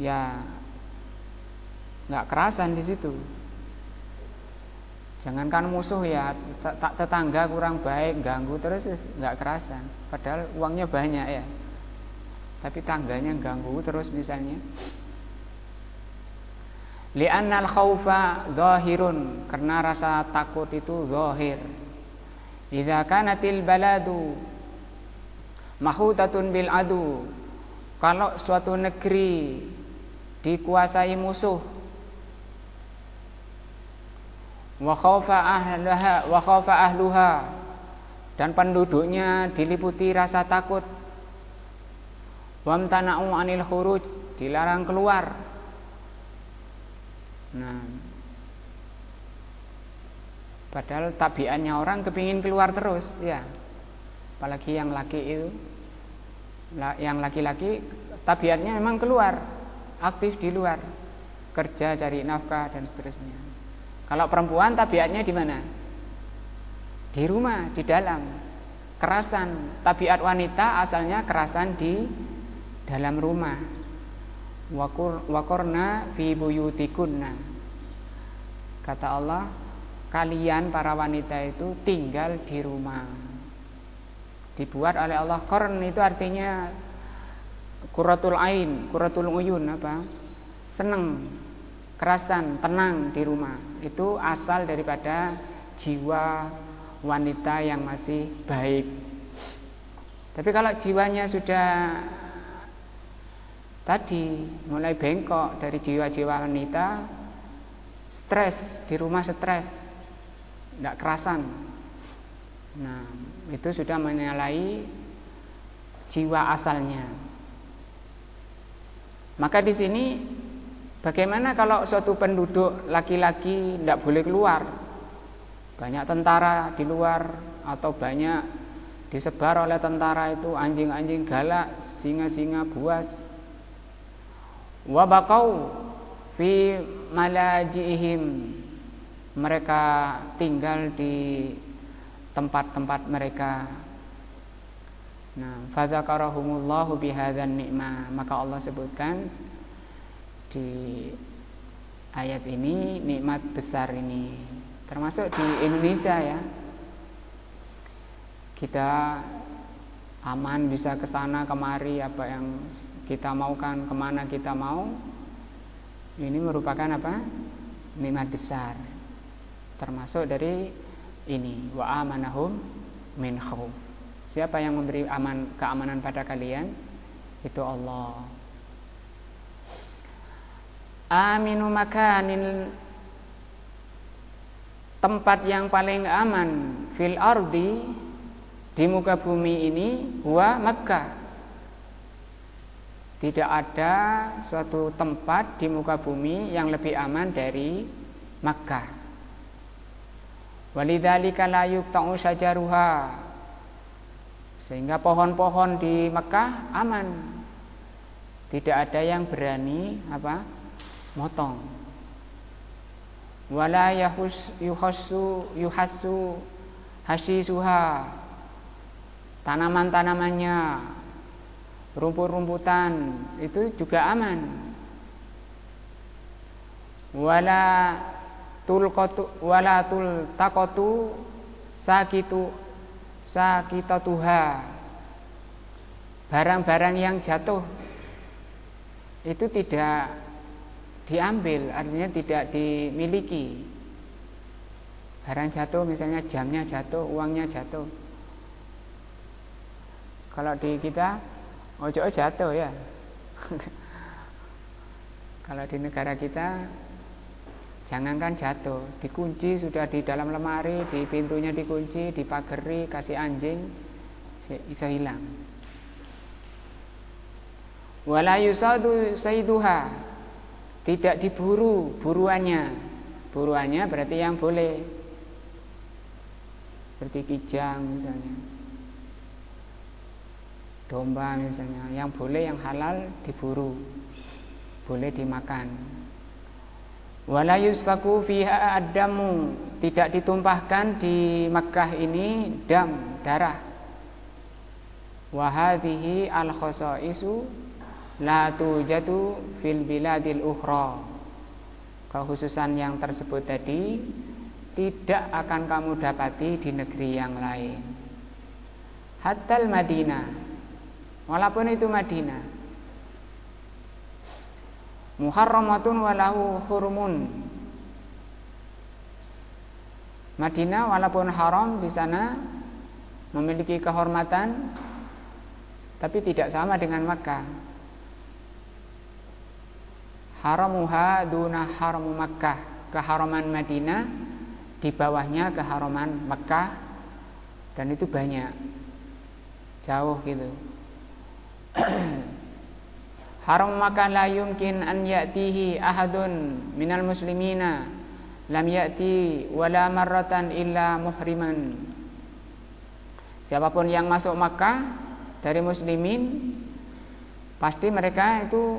ya nggak kerasan di situ. Jangankan musuh ya, tetangga kurang baik, ganggu terus nggak kerasan. Padahal uangnya banyak ya, tapi tangganya ganggu terus misalnya. Li'annal khaufa zahirun, karena rasa takut itu zahir. Idza kanatil baladu mahutatun bil adu, kalau suatu negeri dikuasai musuh, wa khaufa ahluha, dan penduduknya diliputi rasa takut, wamtana'u anil khuruj, dilarang keluar. Nah, padahal tabiatnya orang kepingin keluar terus ya. Apalagi yang laki itu, yang laki-laki tabiatnya memang keluar, aktif di luar, kerja, cari nafkah dan seterusnya. Kalau perempuan tabiatnya di mana? Di rumah, di dalam. Kerasan, tabiat wanita asalnya kerasan di dalam rumah. Waqurna fi buyutikunna, kata Allah, kalian para wanita itu tinggal di rumah. Dibuat oleh Allah qarn, itu artinya qurratul ain, qurratul uyun, apa? Senang, kerasan, tenang di rumah. Itu asal daripada jiwa wanita yang masih baik. Tapi kalau jiwanya sudah tadi mulai bengkok dari jiwa-jiwa wanita, stres di rumah, stres, tidak kerasan. Nah, itu sudah menyalahi jiwa asalnya. Maka di sini bagaimana kalau suatu penduduk laki-laki tidak boleh keluar, banyak tentara di luar atau banyak disebar oleh tentara itu, anjing-anjing galak, singa-singa buas. Wa baqau fi malajiihim, mereka tinggal di tempat-tempat mereka. Nah, fadzakarahumullahu bihadzan ni'mah, maka Allah sebutkan di ayat ini nikmat besar ini, termasuk di Indonesia ya. Kita aman, bisa ke sana kemari, apa yang kita maukan, kemana kita mau. Ini merupakan apa? Nikmat besar. Termasuk dari ini, wa amanahum min khauf. Siapa yang memberi keamanan pada kalian? Itu Allah. Aminu makanin, tempat yang paling aman fil ardi, di muka bumi ini, huwa Makkah. Tidak ada suatu tempat di muka bumi yang lebih aman dari Makkah. Walidzalika la yuqta'u syajaruha, sehingga pohon-pohon di Makkah aman. Tidak ada yang berani motong. Wala yuhassu hasisuha, tanaman-tanamannya, rumput-rumputan itu juga aman. Wala tultaqatu sakitatuha, barang-barang yang jatuh itu tidak diambil, artinya tidak dimiliki. Barang jatuh, misalnya jamnya jatuh, uangnya jatuh. Kalau di kita ojo jatuh ya. Kalau di negara kita jangankan jatuh, dikunci sudah di dalam lemari, di pintunya dikunci, dipagari, kasih anjing, bisa hilang. Wala yusadu sayduha, tidak diburu buruannya. Buruannya berarti yang boleh, seperti kijang misalnya, domba misalnya, yang boleh, yang halal diburu, boleh dimakan. Wala yusfaku fiha adamu, tidak ditumpahkan di Makkah ini darah. Wa hadhihi al khosaisu la tujadu fil biladil ukhra, kekhususan yang tersebut tadi tidak akan kamu dapati di negeri yang lain. Hatta Madinah, walaupun itu Madinah, muharramatun walahu hurumun. Madinah walaupun haram, di sana memiliki kehormatan, tapi tidak sama dengan Makkah. Haramuha duna haramu Makkah, keharaman Madinah di bawahnya keharaman Makkah, dan itu banyak, jauh gitu. Haram Makkah la yumkin an ya'tihi ahadun minal muslimina lam ya'ti wala marratan illa muhriman. Siapapun yang masuk Makkah dari muslimin, pasti mereka itu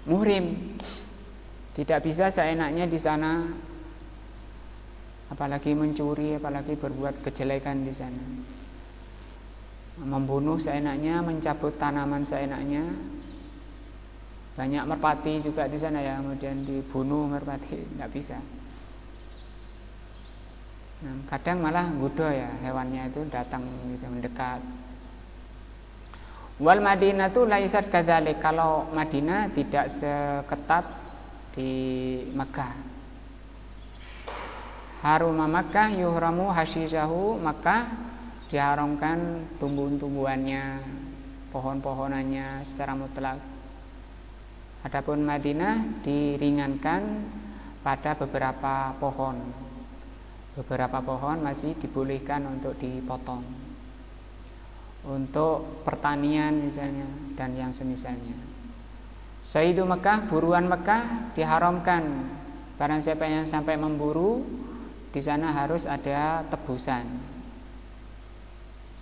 muhrim. Tidak bisa seenaknya di sana, apalagi mencuri, apalagi berbuat kejelekan di sana. Membunuh seenaknya, mencabut tanaman seenaknya. Banyak merpati juga di sana ya, kemudian dibunuh merpati, tidak bisa. Nah, kadang malah gudo ya, hewannya itu datang gitu, mendekat. Wal Madinah tu laisat kadzalik, kalau Madinah tidak seketat di Makkah. Haruma Makkah yuhramu hasyisahu, Makkah diharamkan tumbuhan-tumbuhannya, pohon-pohonannya secara mutlak. Adapun Madinah diringankan pada beberapa pohon. Beberapa pohon masih dibolehkan untuk dipotong, untuk pertanian misalnya dan yang semisalnya. Sayyidu Mekah, buruan Mekah diharamkan. Barang siapa yang sampai memburu, di sana harus ada tebusan.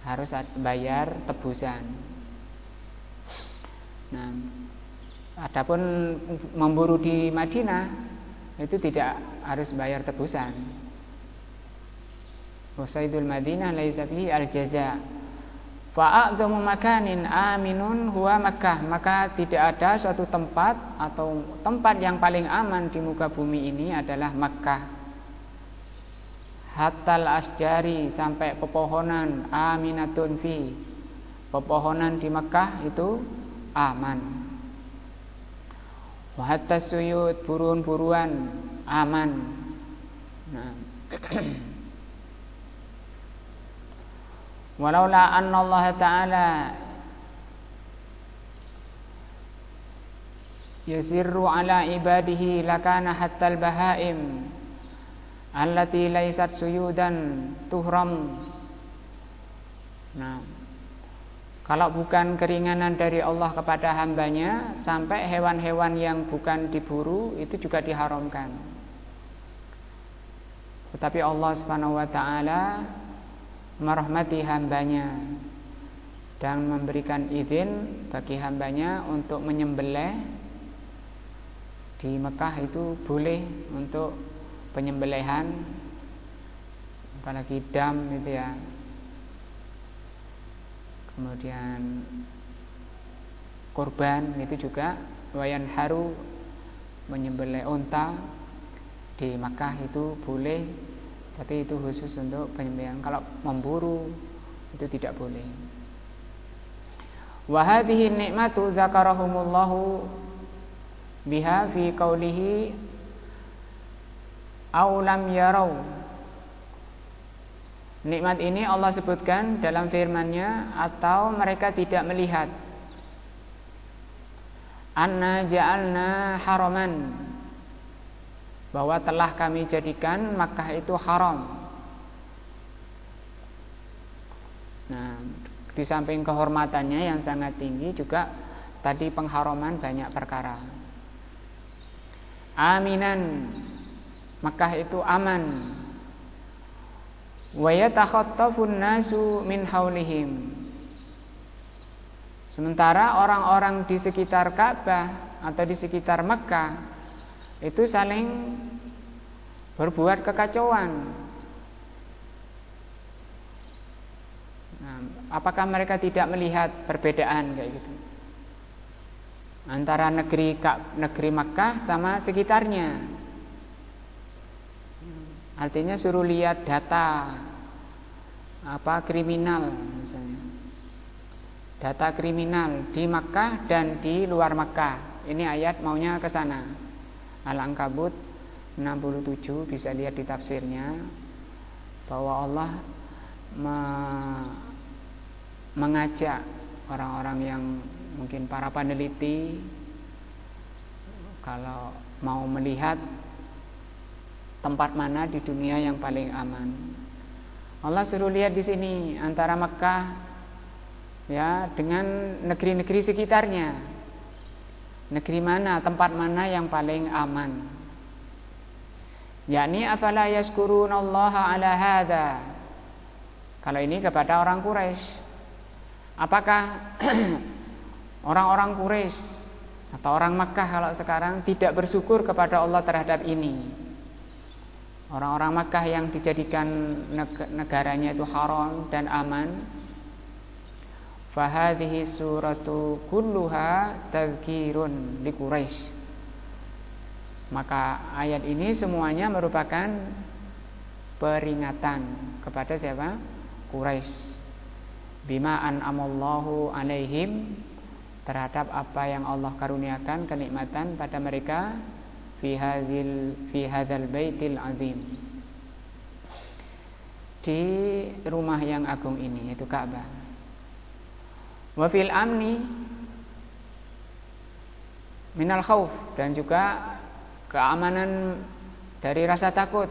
harus bayar tebusan. Nah, adapun memburu di Madinah itu tidak harus bayar tebusan. Wasaidul Madinah laisa fihi al-jaza. Fa'adzamu makanin aminun huwa Makkah. Maka tidak ada suatu tempat atau tempat yang paling aman di muka bumi ini adalah Makkah. Hatal asjari, sampai pepohonan aminatun fi, pepohonan di Mekah itu aman. Wa hatta suyud, buruan-buruan aman. Nah. Walaula anna Allah Ta'ala yasirru ala ibadihi lakana hatta al-bahaim allati laisat suyudan tuhram. Nah, kalau bukan keringanan dari Allah kepada hambanya, sampai hewan-hewan yang bukan diburu itu juga diharamkan. Tetapi Allah Subhanahu wa ta'ala merahmati hambanya dan memberikan izin bagi hambanya untuk menyembelih. Di Mekah itu boleh untuk penyembelihan, apalagi dam itu ya. Kemudian kurban itu juga, wayan haru, menyembelih unta di Makkah itu boleh, tapi itu khusus untuk penyembelihan. Kalau memburu itu tidak boleh. Wa hadhihi nikmatu dzakarahumullahu biha fi qaulihi aulam yarau. Nikmat ini Allah sebutkan dalam firman-Nya, atau mereka tidak melihat. Anna ja'alna haraman, bahwa telah kami jadikan Makkah itu haram. Nah, di samping kehormatannya yang sangat tinggi juga tadi pengharaman banyak perkara. Aminan, Makkah itu aman. Wa yatakhattafun nasu min haulihim. Sementara orang-orang di sekitar Ka'bah atau di sekitar Makkah itu saling berbuat kekacauan. Nah, apakah mereka tidak melihat perbedaan kayak gitu antara negeri Makkah sama sekitarnya? Artinya suruh lihat data kriminal misalnya. Data kriminal di Makkah dan di luar Makkah. Ini ayat maunya ke sana. Al-Ankabut 67, bisa lihat di tafsirnya, bahwa Allah mengajak orang-orang yang mungkin para peneliti, kalau mau melihat tempat mana di dunia yang paling aman, Allah suruh lihat di sini antara Mekah ya dengan negeri-negeri sekitarnya. Negeri mana, tempat mana yang paling aman? Yakni afala yaskurunallaha ala hadza. Kalau ini kepada orang Quraisy. Apakah orang-orang Quraisy atau orang Makkah kalau sekarang tidak bersyukur kepada Allah terhadap ini? Orang-orang Makkah yang dijadikan negaranya itu haram dan aman. Fahadhihi suratu kulluha tadhkirun li Quraisy. Maka ayat ini semuanya merupakan peringatan kepada siapa? Quraisy. Bima an'amallahu alaihim, terhadap apa yang Allah karuniakan kenikmatan pada mereka fi hadzal baitil azim, di rumah yang agung ini, yaitu Ka'bah. Wa fil amni minal khauf, dan juga keamanan dari rasa takut.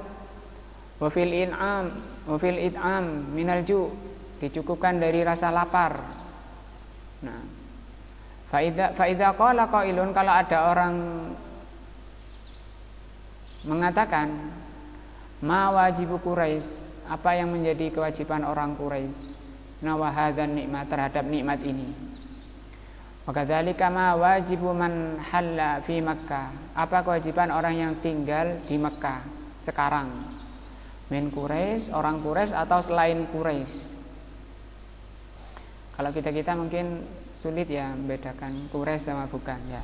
Wa fil it'am minal ju', dicukupkan dari rasa lapar. Nah, fa idza qala qailun, kalau ada orang mengatakan ma wajibu Quraisy, apa yang menjadi kewajiban orang Quraisy, nawahadzan nikmat, terhadap nikmat ini. Wakadzalika ma wajibu man halla fi Makkah. Apa kewajiban orang yang tinggal di Mekah sekarang? Min Quraisy, orang Quraisy atau selain Quraisy. Kalau kita mungkin sulit ya membedakan Quraisy sama bukan ya.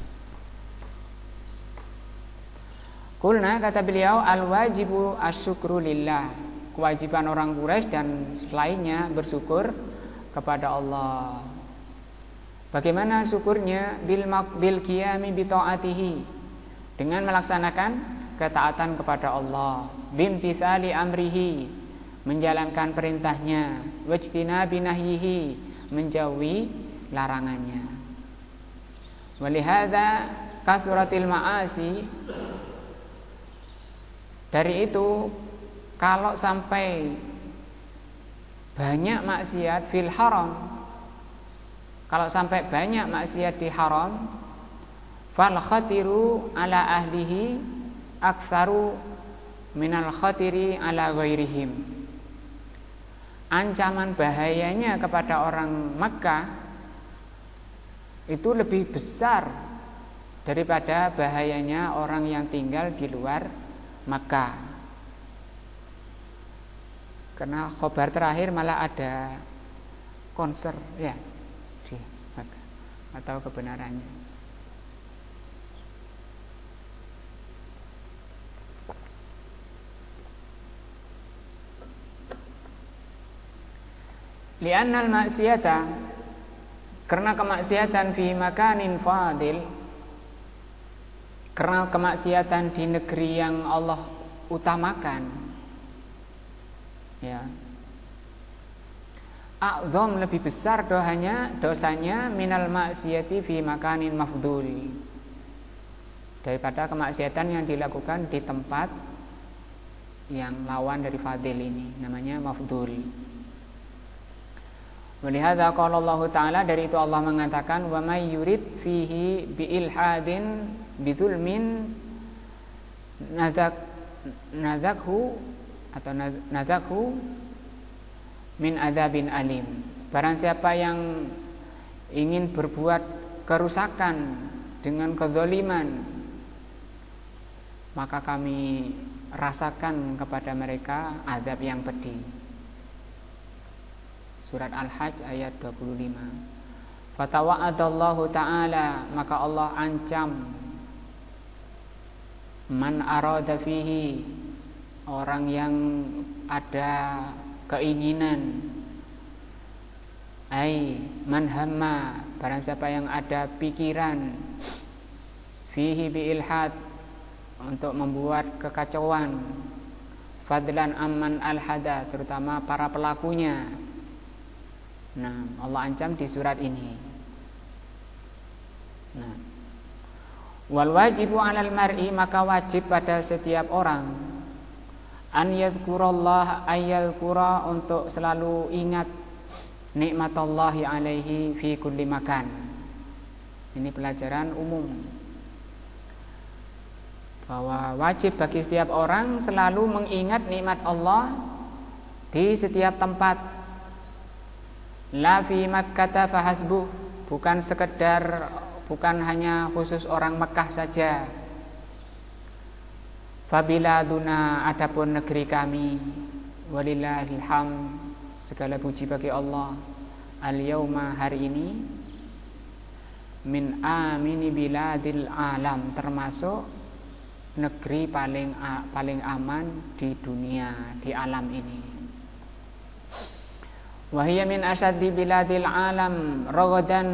Kulna, kata beliau, al-wajibu asyukru lillah. Kewajiban orang Quraisy dan lainnya bersyukur kepada Allah. Bagaimana syukurnya? Bil qiyami bi ta'atihi, dengan melaksanakan ketaatan kepada Allah. Bimtitsali amrihi, menjalankan perintahnya. Wajtinabi nahyihi, menjauhi larangannya. Walihadza kasratil ma'asi. Dari itu, kalau sampai banyak maksiat fil haram, kalau sampai banyak maksiat di haram, fal khatiru ala ahlihi aktsaru minal khatiri ala ghairihim. Ancaman bahayanya kepada orang Makkah itu lebih besar daripada bahayanya orang yang tinggal di luar Makkah. Karena khobar terakhir malah ada konser ya di Makkah, atau kebenarannya. Li'annal maksiata, karena kemaksiatan fi makanin fadil, karena kemaksiatan di negeri yang Allah utamakan, ya, a'zam, lebih besar dosanya minal maksiati fi makanin mafdul, daripada kemaksiatan yang dilakukan di tempat yang lawan dari fadil ini, namanya mafdul. Walihadza qala Allah Ta'ala, dari itu Allah mengatakan, wa may yurid fihi bi ilhadin bidzulmin nazakhu atau nazakhu min adzabin alim. Barang siapa yang ingin berbuat kerusakan dengan kezaliman, maka kami rasakan kepada mereka azab yang pedih. Surat Al-Hajj ayat 25. Fatawa'adallahu ta'ala, maka Allah ancam man arada fihi, orang yang ada keinginan, ai man hamma, barang siapa yang ada pikiran, fihi bi ilhad, untuk membuat kekacauan, fadlan amman alhada, terutama para pelakunya. Nah, Allah ancam di surat ini. Nah, wal wajibu 'alal mar'i, maka wajib pada setiap orang, an yadhkurallah ayyadhkura, untuk selalu ingat nikmatallahi alaihi fi kulli makan. Ini pelajaran umum, bahwa wajib bagi setiap orang selalu mengingat nikmat Allah di setiap tempat. La fi Makkah fahasbuh, bukan hanya khusus orang Mekah saja. Fabiladuna, adapun negeri kami, walillahil hamd, segala puji bagi Allah, al yauma, hari ini, min amini biladil alam, termasuk negeri paling aman di dunia, di alam ini. Wahiyya min asyaddi biladil alam ragadan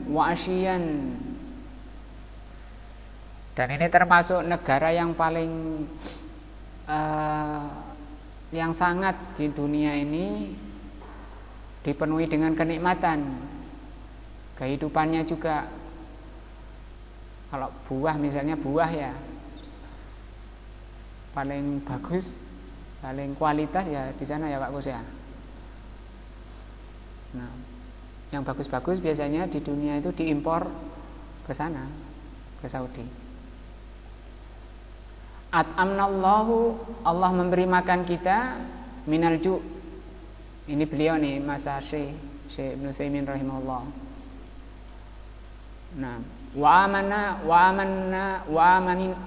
wa asyian, dan ini termasuk negara yang paling yang sangat di dunia ini dipenuhi dengan kenikmatan. Kehidupannya juga, kalau buah misalnya, buah ya paling bagus, paling kualitas ya di sana ya Pak Kus ya. Nah, yang bagus-bagus biasanya di dunia itu diimpor ke sana, ke Saudi. At'amnallahu, Allah memberi makan kita, minal ju'. Ini beliau nih, Mas Syekh Syekh Ibnu Utsaimin rahimahullah. Nah, wa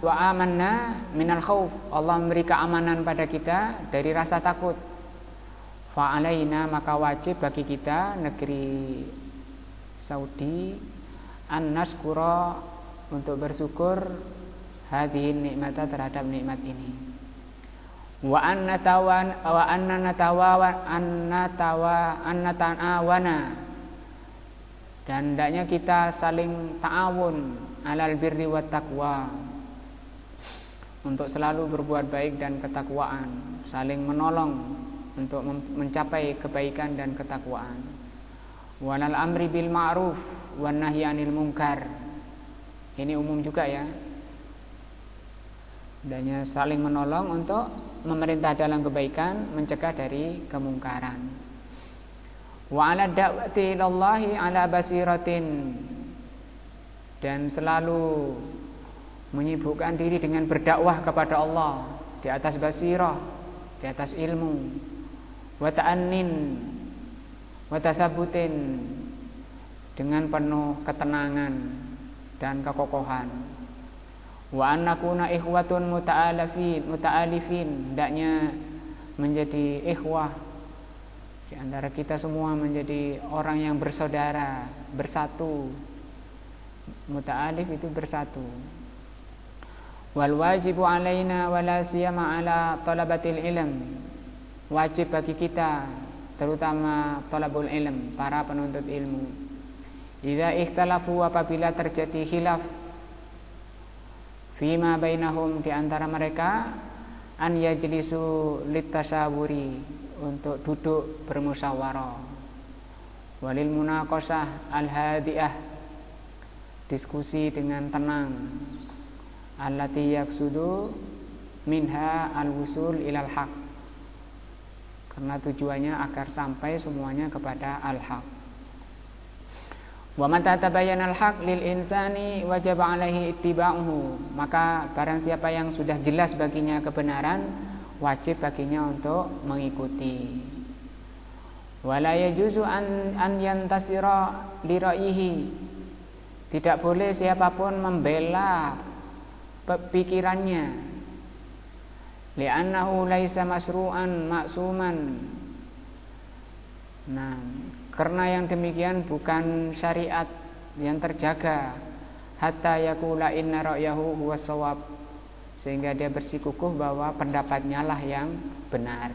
amanna minal khauf. Allah memberi keamanan pada kita dari rasa takut. Fa alaina, maka wajib bagi kita negeri Saudi an naskura, untuk bersyukur hadhihi nikmata, terhadap nikmat ini. Wa anna ta'awana, dan hendaknya kita saling ta'awun alal birri wat taqwa, untuk selalu berbuat baik dan ketakwaan, saling menolong untuk mencapai kebaikan dan ketakwaan. Walal amri bil ma'ruf wan nahyi 'anil munkar. Ini umum juga ya. Hendaknya saling menolong untuk memerintah dalam kebaikan, mencegah dari kemungkaran. Wa 'ala da'wati ilallahi 'ala basiratin, dan selalu menyibukkan diri dengan berdakwah kepada Allah di atas basirah, di atas ilmu. Wa ta'annin wa tathabbutin, dengan penuh ketenangan dan kekokohan. Wa annakuna ikhwatun muta'alifin, hendaknya menjadi ikhwah di antara kita semua, menjadi orang yang bersaudara, bersatu. Muta'alif itu bersatu. Wal wajibu alaina wala siyama ala talabatil ilm, wajib bagi kita, terutama talabul ilm, para penuntut ilmu. Idza ikhtalafu, apabila terjadi khilaf fima bainahum, di antara mereka, an yajlisu litasawuri, untuk duduk bermusyawarah, walil munaqashah al-hadiah, diskusi dengan tenang, allati yaksudu minha al-wusul ilal haq, karena tujuannya agar sampai semuanya kepada al-haq. Wa man tatabayyana al-haq lil insani wajib alaihi ittiba'uhu, maka barang siapa yang sudah jelas baginya kebenaran, wajib baginya untuk mengikuti. Wala yajuzu an yantasira li ra'yihi, tidak boleh siapapun membela pikirannya. Li'annahu laisa masru'an ma'suman. Nah, karena yang demikian bukan syariat yang terjaga. Hatta yaqula inna ra'yahu huwas shawab, sehingga dia bersikukuh bahwa pendapatnya lah yang benar.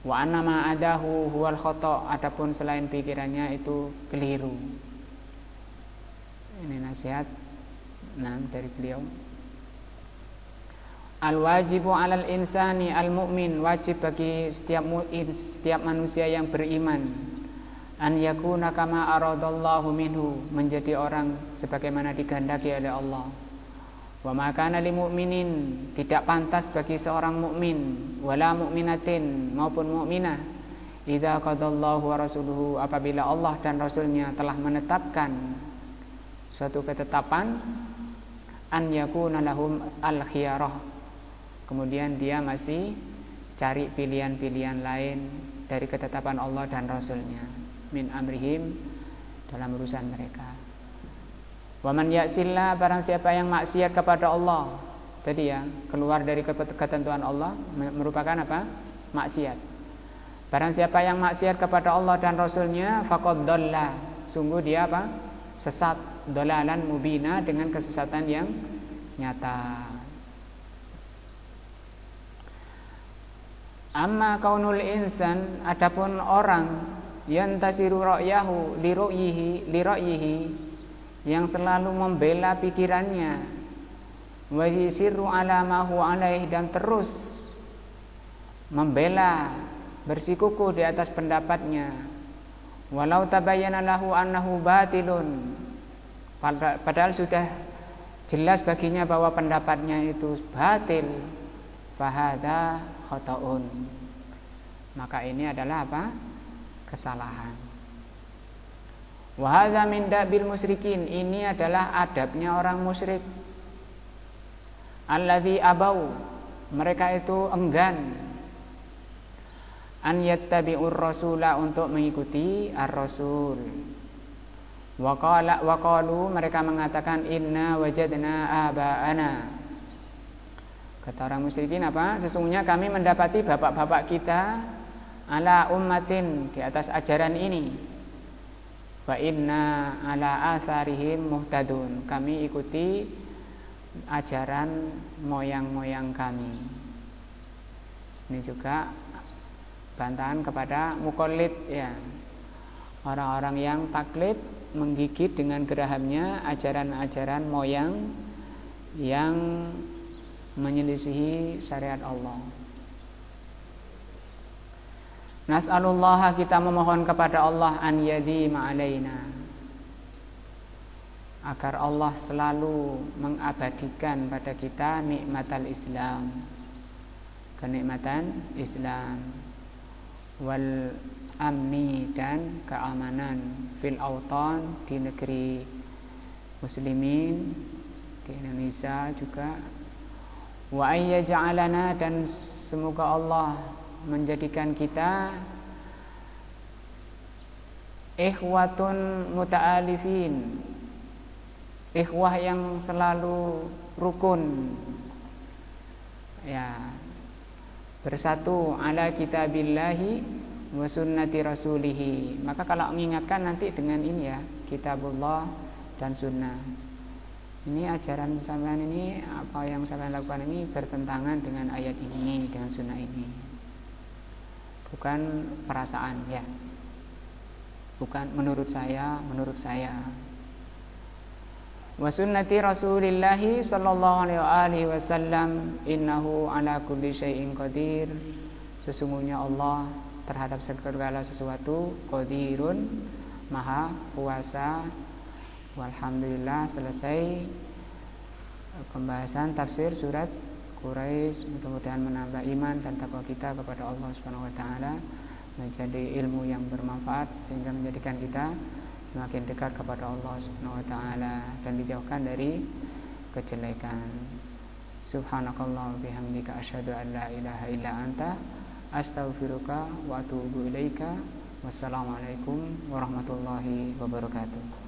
Wa anna ma adahu huwal khata', adapun selain pikirannya itu keliru. Ini nasihat dari beliau. Al-wajibu 'alal insani al-mu'min, wajib bagi setiap manusia yang beriman, an yakuna kama aradallahu minhu, menjadi orang sebagaimana dikehendaki oleh Allah. Wa ma kana lil mu'minin, tidak pantas bagi seorang mukmin, wala mu'minatin, maupun mukminah, idza qadallahu wa rasuluhu, apabila Allah dan Rasulnya telah menetapkan suatu ketetapan, an yakuna lahum al-khiyarah, kemudian dia masih cari pilihan-pilihan lain dari ketetapan Allah dan Rasulnya, min amrihim, dalam urusan mereka. Wa man ya'sillah, barang siapa yang maksiat kepada Allah, tadi ya, keluar dari ketentuan Allah, merupakan apa? Maksiat. Barang siapa yang maksiat kepada Allah dan Rasulnya, faqad dhalla, sungguh dia apa? Sesat, dhalalan mubina, dengan kesesatan yang nyata. Amma kaunul insan, adapun orang yang tasiru ra'yahu li ra'yihi, yang selalu membela pikirannya, wa yusirru ala ma huwa alaih, dan terus membela, bersikukuh di atas pendapatnya, walau tabayyana lahu annahu batilun, padahal sudah jelas baginya bahwa pendapatnya itu batil, fahadha khata'un, maka ini adalah apa? Kesalahan. Wa hadza min dabil musyrikin, ini adalah adabnya orang musyrik. Alladzi abau, mereka itu enggan, an yattabi'ur rasula, untuk mengikuti ar-rasul. Wa qalu, mereka mengatakan inna wajadna aba'ana. Kata orang musyrikin apa? Sesungguhnya kami mendapati bapak-bapak kita ala ummatin, di atas ajaran ini. Wa inna ala atharihim muhtadun, kami ikuti ajaran moyang-moyang kami. Ini juga bantahan kepada muqallid, ya, orang-orang yang taklid, menggigit dengan gerahamnya ajaran-ajaran moyang yang menyelisihi syariat Allah. Nas'alullah, kita memohon kepada Allah, an yadima alaina, agar Allah selalu mengabadikan pada kita nikmatal Islam, kenikmatan Islam, wal amni, dan keamanan, fil autan, di negeri muslimin, di Indonesia juga, wa ayyaj'alana, dan semoga Allah menjadikan kita ikhwatun muta'alifin, ikhwah yang selalu rukun, ya, bersatu, ala kitabillahi wa sunnati rasulihi. Maka kalau mengingatkan nanti dengan ini, ya, kitabullah dan sunnah. Ini ajaran sampean ini, apa yang sampean lakukan ini bertentangan dengan ayat ini, dengan sunnah ini. Bukan perasaan, ya. Bukan menurut saya. Wa sunnati rasulillahi sallallahu alaihi wasallam, innahu ala kulli syai'in qadir. Sesungguhnya Allah terhadap segala sesuatu qadirun, maha kuasa. Walhamdulillah, selesai pembahasan tafsir surat Quraisy. Mudah-mudahan menambah iman dan takwa kita kepada Allah Subhanahu wa taala, menjadi ilmu yang bermanfaat sehingga menjadikan kita semakin dekat kepada Allah Subhanahu wa taala dan dijauhkan dari kejelekan. Subhanakallah bihamdika asyhadu an la ilaha illa anta astaghfiruka wa atubu ilaika. Wassalamualaikum warahmatullahi wabarakatuh.